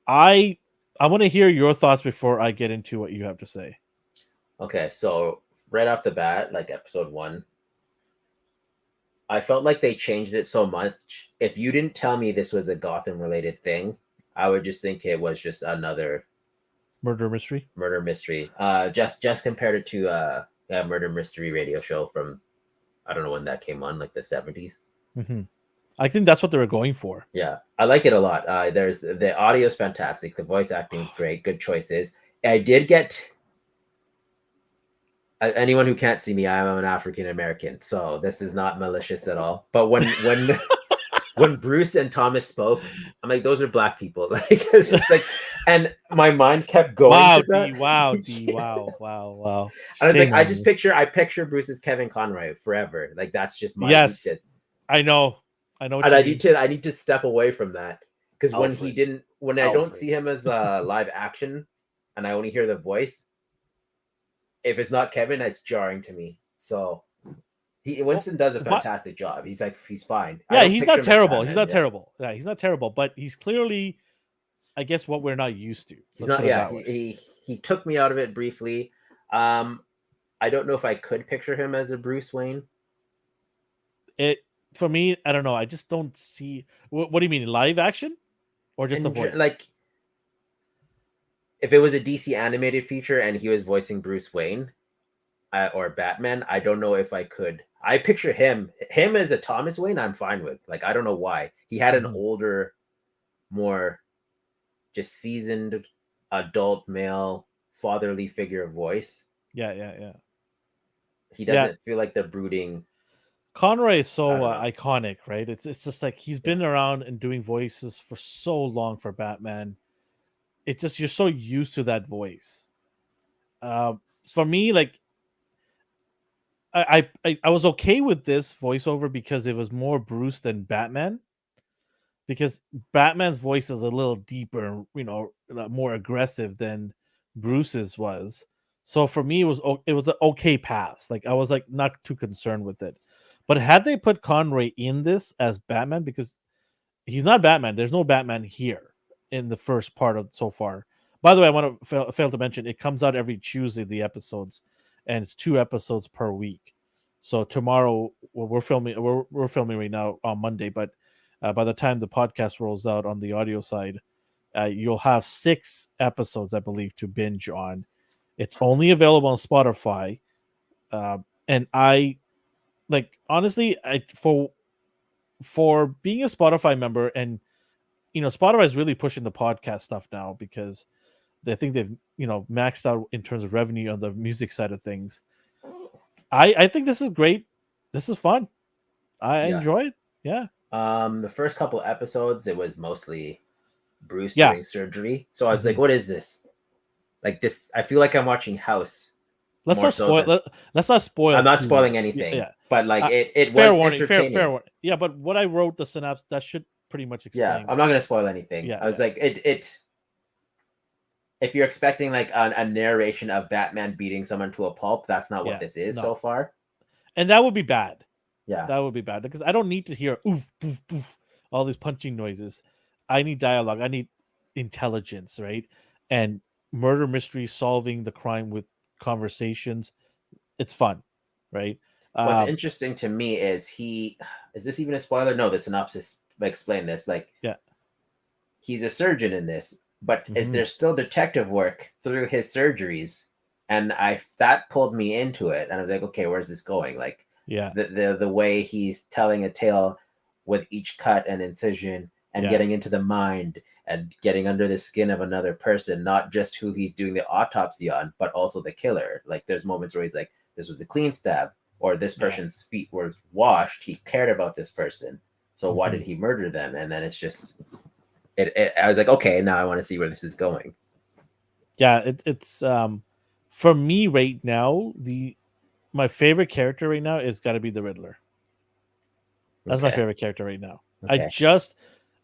I want to hear your thoughts before I get into what you have to say. Okay, so right off the bat, like episode 1, I felt like they changed it so much. If you didn't tell me this was a Gotham related thing, I would just think it was just another murder mystery. Just compared it to a murder mystery radio show from, I don't know when that came on, like the 70s. Mm-hmm. I think that's what they were going for. Yeah, I like it a lot. There's the audio is fantastic. The voice acting is great. Good choices. I did get anyone who can't see me. I am an African American, so this is not malicious at all. But when when Bruce and Thomas spoke, I'm like, those are black people. Like it's just like, and my mind kept going. Wow, to that. Wow. I was like, I picture Bruce as Kevin Conroy forever. Like that's just my yes. I know. And I need to step away from that because when I don't see him as live action, and I only hear the voice, if it's not Kevin, it's jarring to me. So Winston does a fantastic job. He's fine. Yeah, he's not terrible. He's not terrible. Yeah, he's not terrible, but he's clearly, I guess, what we're not used to. He's not. Yeah, he took me out of it briefly. I don't know if I could picture him as a Bruce Wayne. For me, I don't know. I just don't see. What do you mean, live action, or just the voice? Like, if it was a DC animated feature and he was voicing Bruce Wayne or Batman, I don't know if I could. I picture him as a Thomas Wayne. I'm fine with. Like, I don't know why he had an older, more just seasoned adult male fatherly figure voice. Yeah. He doesn't feel like the brooding. Conroy is so iconic, right? It's just like he's been around and doing voices for so long for Batman. It just, you're so used to that voice. For me, like I was okay with this voiceover because it was more Bruce than Batman. Because Batman's voice is a little deeper, more aggressive than Bruce's was. So for me, it was an okay pass. Like I was like not too concerned with it. But had they put Conroy in this as Batman, because he's not Batman, there's no Batman here in the first part of so far. By the way, I want to fail to mention it comes out every Tuesday, the episodes, and it's 2 episodes per week. So tomorrow we're filming right now on Monday, but by the time the podcast rolls out on the audio side, you'll have 6 episodes, I believe, to binge on. It's only available on Spotify, and I. Like honestly, for being a Spotify member, and Spotify is really pushing the podcast stuff now because they think they've maxed out in terms of revenue on the music side of things. I think this is great. This is fun. I enjoy it. Yeah. The first couple episodes, it was mostly Bruce doing surgery. So I was like, what is this? Like this, I feel like I'm watching House. Let's not spoil. I'm not spoiling anything. Yeah. But like it fair was warning, entertaining. Fair warning. Yeah, but what I wrote, the synopsis, that should pretty much explain. Yeah, I'm not gonna spoil anything. I was like, it. If you're expecting like a narration of Batman beating someone to a pulp, that's not what this is so far. And that would be bad. Yeah, that would be bad because I don't need to hear oof, poof, poof, all these punching noises. I need dialogue. I need intelligence, right? And murder mystery, solving the crime with conversations. It's fun, right? What's interesting to me is is this even a spoiler? No, the synopsis explain this. Like, he's a surgeon in this, but there's still detective work through his surgeries, and that pulled me into it, and I was like, okay, where's this going? Like, the way he's telling a tale with each cut and incision and Yeah. getting into the mind and getting under the skin of another person, not just who he's doing the autopsy on, but also the killer. Like there's moments where he's like, this was a clean stab, or this Yeah. person's feet were washed. He cared about this person. So why Mhm. did he murder them? And then it's just, I was like, okay, now I want to see where this is going. Yeah, it's for me right now, my favorite character right now is got to be the Riddler. That's my Okay. favorite character right now. Okay.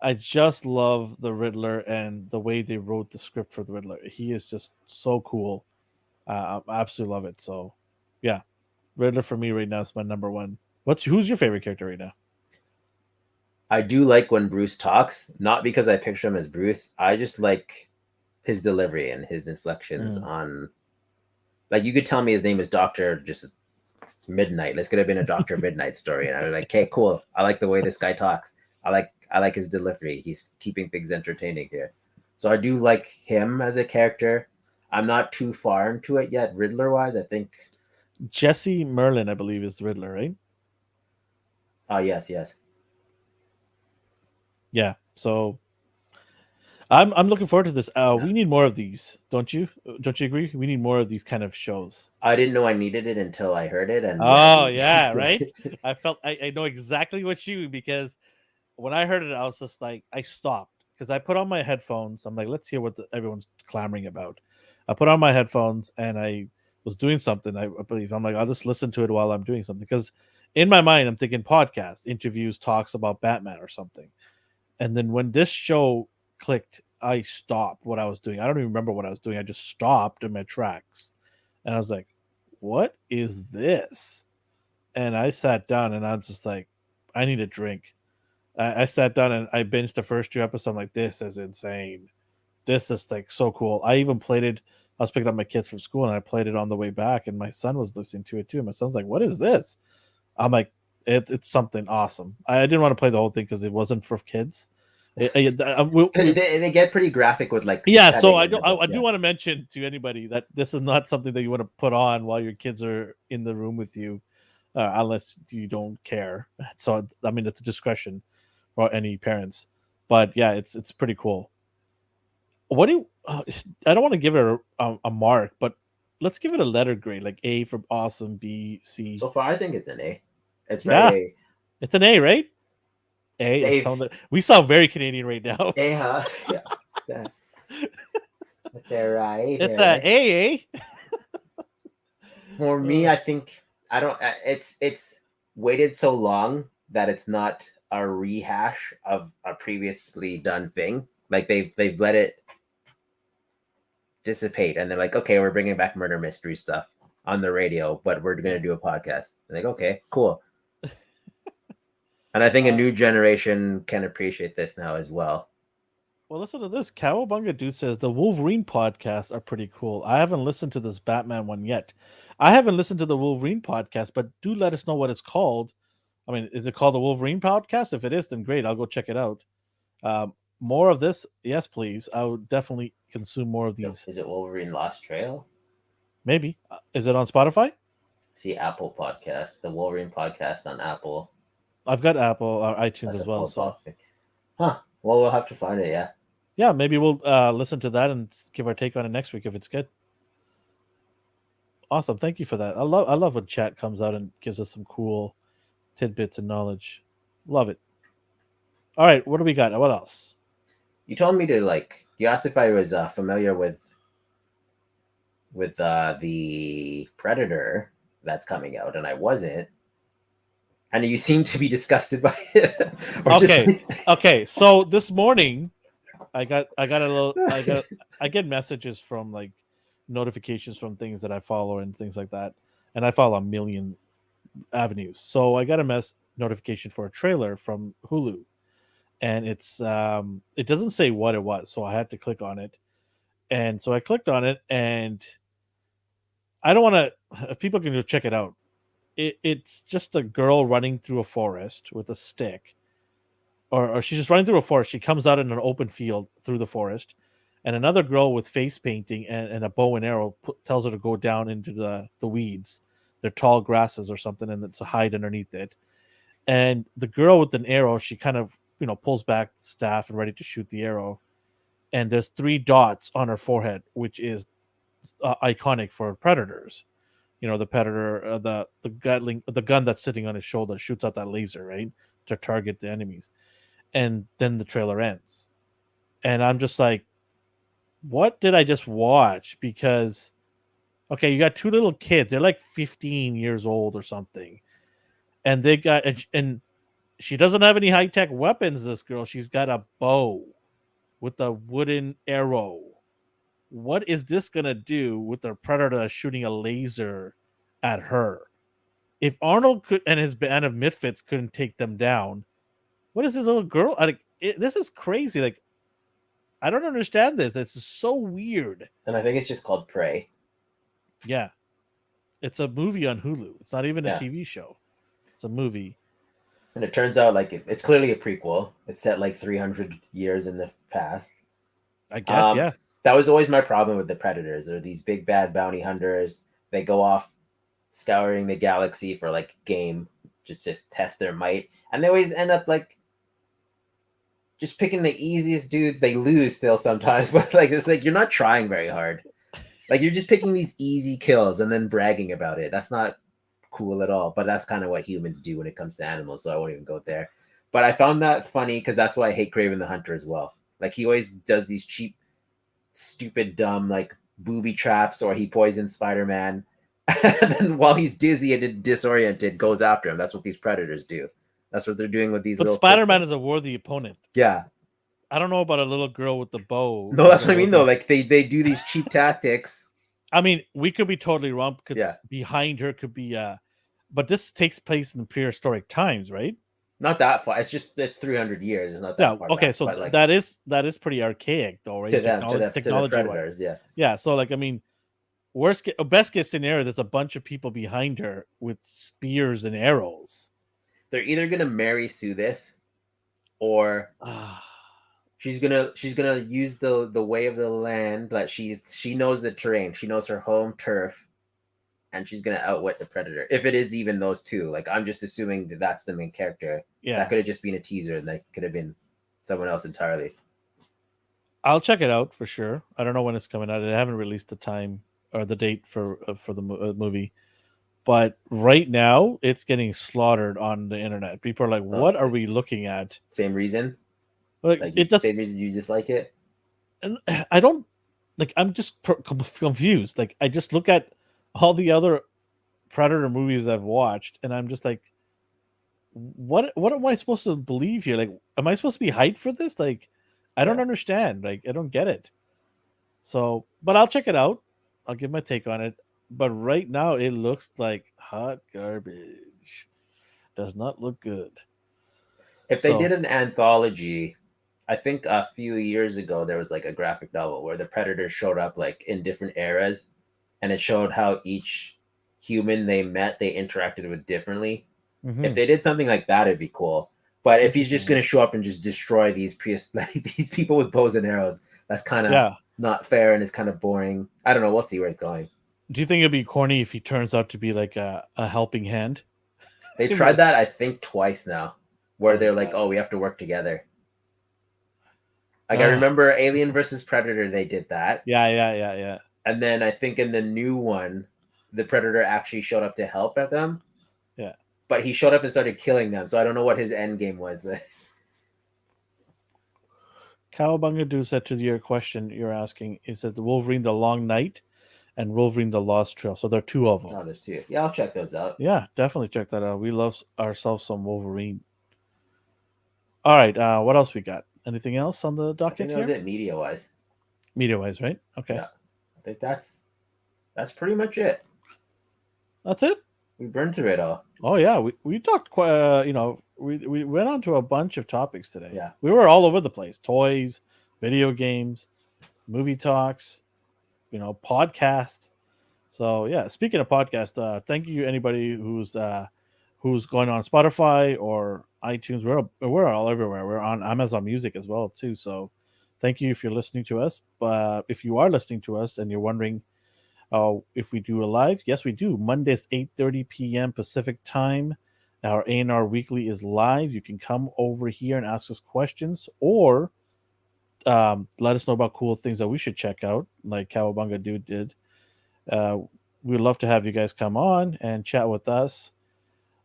I just love the Riddler and the way they wrote the script for the Riddler. He is just so cool. I absolutely love it. So, yeah, Riddler for me right now is my number one. Who's your favorite character right now? I do like when Bruce talks, not because I picture him as Bruce. I just like his delivery and his inflections on, like, you could tell me his name is Dr. just Midnight. This could have been a Dr. Midnight story. And I was like, okay, cool. I like the way this guy talks. I like his delivery. He's keeping things entertaining here. So I do like him as a character. I'm not too far into it yet, Riddler wise. I think Jesse Merlin, I believe, is the Riddler, right? Yes. Yeah. So I'm looking forward to this. Yeah. We need more of these, don't you? Don't you agree? We need more of these kind of shows. I didn't know I needed it until I heard it. And Yeah, right. I know exactly what you mean, because when I heard it, I was just like, I stopped because I put on my headphones. I'm like, let's hear what everyone's clamoring about. I put on my headphones and I was doing something. I believe I'm like, I'll just listen to it while I'm doing something, because in my mind I'm thinking podcast, interviews, talks about Batman or something. And then when this show clicked, I stopped what I was doing. I don't even remember what I was doing. I just stopped in my tracks, and I was like, "What is this?" And I sat down, and I was just like, "I need a drink." I sat down and I binged the first 2 episodes. I'm like, "This is insane. This is like so cool." I even played it. I was picking up my kids from school, and I played it on the way back, and my son was listening to it too. My son's like, "What is this?" I'm like, "It's something awesome." I didn't want to play the whole thing because it wasn't for kids. They get pretty graphic with like So I do yeah. want to mention to anybody that this is not something that you want to put on while your kids are in the room with you, unless you don't care. So I mean, it's a discretion for any parents, but yeah, it's pretty cool. What do you, I don't want to give it a mark, but let's give it a letter grade, like A for awesome, B, C. So far I think it's an A. It's very Yeah, A. it's an A, right? A. We sound very Canadian right now. A, huh? Yeah. They're right. It's a A. For me, I think I don't. It's waited so long that it's not a rehash of a previously done thing. Like they've let it dissipate, and they're like, okay, we're bringing back murder mystery stuff on the radio, but we're gonna do a podcast. And like, okay, cool. And I think a new generation can appreciate this now as well. Well, listen to this. Cowabunga Dude says the Wolverine podcasts are pretty cool. I haven't listened to this Batman one yet. I haven't listened to the Wolverine podcast, but do let us know what it's called. I mean, is it called the Wolverine podcast? If it is, then great. I'll go check it out. More of this, yes, please. I would definitely consume more of these. Is it Wolverine Lost Trail? Maybe. Is it on Spotify? See Apple Podcast, the Wolverine podcast on Apple. I've got Apple or iTunes as well. So, huh? Well, we'll have to find it. Yeah. Yeah, maybe we'll listen to that and give our take on it next week if it's good. Awesome, thank you for that. I love when chat comes out and gives us some cool tidbits and knowledge. Love it. All right, what do we got? What else? You told me to you asked if I was familiar with the Predator that's coming out, and I wasn't. And you seem to be disgusted by it. Okay. So this morning, I get messages from like notifications from things that I follow and things like that, and I follow a million avenues. So I got a notification for a trailer from Hulu, and it doesn't say what it was, so I had to click on it, and so I clicked on it, and I don't want to. People can just check it out. It's just a girl running through a forest with a stick, or she's just running through a forest. She comes out in an open field through the forest, and another girl with face painting and a bow and arrow tells her to go down into the weeds. They're tall grasses or something, and it's a hide underneath it. And the girl with an arrow, she kind of pulls back the staff and ready to shoot the arrow, and there's 3 dots on her forehead, which is iconic for predators. The predator, the gun that's sitting on his shoulder shoots out that laser, right, to target the enemies. And then the trailer ends, and I'm just like, what did I just watch? Because okay, you got 2 little kids, they're like 15 years old or something, and they got and she doesn't have any high-tech weapons. This girl, she's got a bow with a wooden arrow. What is this gonna do with the predator shooting a laser at her? If Arnold could and his band of misfits couldn't take them down, what is this little girl? This is crazy. Like, I don't understand this. It's so weird. And I think it's just called Prey. Yeah, it's a movie on Hulu. It's not even a TV show. It's a movie. And it turns out like it's clearly a prequel. It's set like 300 years in the past. I guess, yeah. That was always my problem with the Predators. They're these big bad bounty hunters. They go off scouring the galaxy for like game, just test their might, and they always end up like just picking the easiest dudes. They lose still sometimes, but like it's like you're not trying very hard. Like you're just picking these easy kills and then bragging about it. That's not cool at all. But that's kind of what humans do when it comes to animals. So I won't even go there. But I found that funny because that's why I hate Kraven the Hunter as well. Like he always does these cheap, stupid, dumb like booby traps, or he poisons Spider-Man. And then while he's dizzy and disoriented, goes after him. That's what these predators do. That's what they're doing with these. But Spider-Man is a worthy opponent. Yeah. I don't know about a little girl with the bow. No, that's what I mean, though. Like they do these cheap tactics. I mean, we could be totally wrong. Behind her could be, but this takes place in prehistoric times, right? Not that far. It's 300 years. It's not that far. Okay, back, so like, that is pretty archaic, though, right? To them, to the predators, yeah. So, like, I mean, best case scenario, there's a bunch of people behind her with spears and arrows. They're either gonna Mary Sue this, or she's gonna use the way of the land. That she knows the terrain. She knows her home turf, and she's gonna outwit the predator. If it is even those two, like I'm just assuming that that's the main character. Yeah, that could have just been a teaser, and that could have been someone else entirely. I'll check it out for sure. I don't know when it's coming out. I haven't released the time or the date for the movie, but right now it's getting slaughtered on the internet. People are like, "What are we looking at?" Same reason. Like it does. Same reason you dislike it. And I don't like. I'm just confused. Like I just look at all the other Predator movies I've watched, and I'm just like, what am I supposed to believe here? Like, am I supposed to be hyped for this? Like, I don't understand. Like, I don't get it. So, but I'll check it out. I'll give my take on it. But right now, it looks like hot garbage. Does not look good. If they did an anthology, I think a few years ago there was like a graphic novel where the Predators showed up like in different eras, and it showed how each human they met they interacted with differently. Mm-hmm. If they did something like that, it'd be cool. But if he's just going to show up and just destroy these these people with bows and arrows, that's kind of not fair, and it's kind of boring. I don't know. We'll see where it's going. Do you think it'd be corny if he turns out to be like a helping hand? They tried that, I think, twice now, where they're like, "Oh, we have to work together." Like I remember Alien versus Predator, they did that. Yeah. And then I think in the new one, the Predator actually showed up to help at them. Yeah. But he showed up and started killing them, so I don't know what his end game was. Cowabunga Do said to your question you're asking, is that the Wolverine The Long Night and Wolverine The Lost Trail. So there are 2 of them. Oh, there's 2. Yeah, I'll check those out. Yeah, definitely check that out. We love ourselves some Wolverine. All right, what else we got? Anything else on the docket I think that was it media-wise. Media-wise, right? Okay. Yeah. I think that's pretty much it. That's it? We burned through it all. Oh, yeah. We talked quite, we went on to a bunch of topics today. Yeah. We were all over the place. Toys, video games, movie talks, podcasts. So, yeah, speaking of podcasts, thank you anybody who's going on Spotify or iTunes. We're all everywhere. We're on Amazon Music as well, too. So thank you if you're listening to us. But if you are listening to us and you're wondering if we do a live, yes, we do. Mondays, 8:30 p.m. Pacific time. Our ANR Weekly is live. You can come over here and ask us questions, or let us know about cool things that we should check out, like Cowabunga Dude did. We'd love to have you guys come on and chat with us.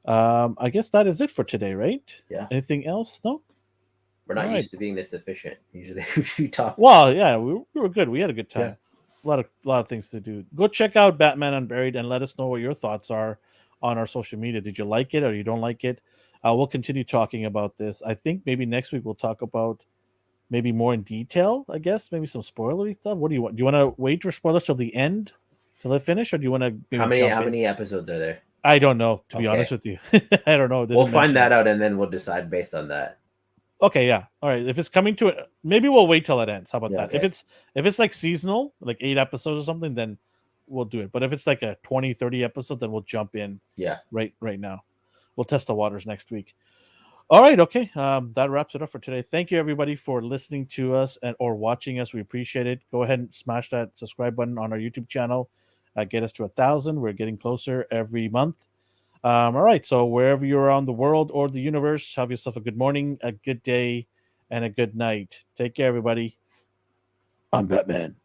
I guess that is it for today, right? Yeah. Anything else? No? We're not All used right. to being this efficient. Usually we talk. Well, yeah, we were good. We had a good time. Yeah. A lot of things to do. Go check out Batman Unburied and let us know what your thoughts are on our social media. Did you like it or you don't like it? We'll continue talking about this. I think maybe next week we'll talk about maybe more in detail. I guess maybe some spoilery stuff. What do you want? Do you want to wait for spoilers till the end, till they finish, or do you want to maybe How many episodes are there? I don't know, to be Okay. honest with you. I don't know. They We'll didn't find mention that it. out and then we'll decide based on that. Okay, yeah. All right. If it's coming to it, maybe we'll wait till it ends. How about Yeah, that? okay. If it's like seasonal, like 8 episodes or something, then we'll do it. But if it's like a 20, 30 episode, then we'll jump in Yeah. right now. We'll test the waters next week. All right, okay. That wraps it up for today. Thank you everybody for listening to us and or watching us. We appreciate it. Go ahead and smash that subscribe button on our YouTube channel. Get us to 1,000. We're getting closer every month. All right. So wherever you're around the world or the universe, have yourself a good morning, a good day, and a good night. Take care, everybody. I'm Batman.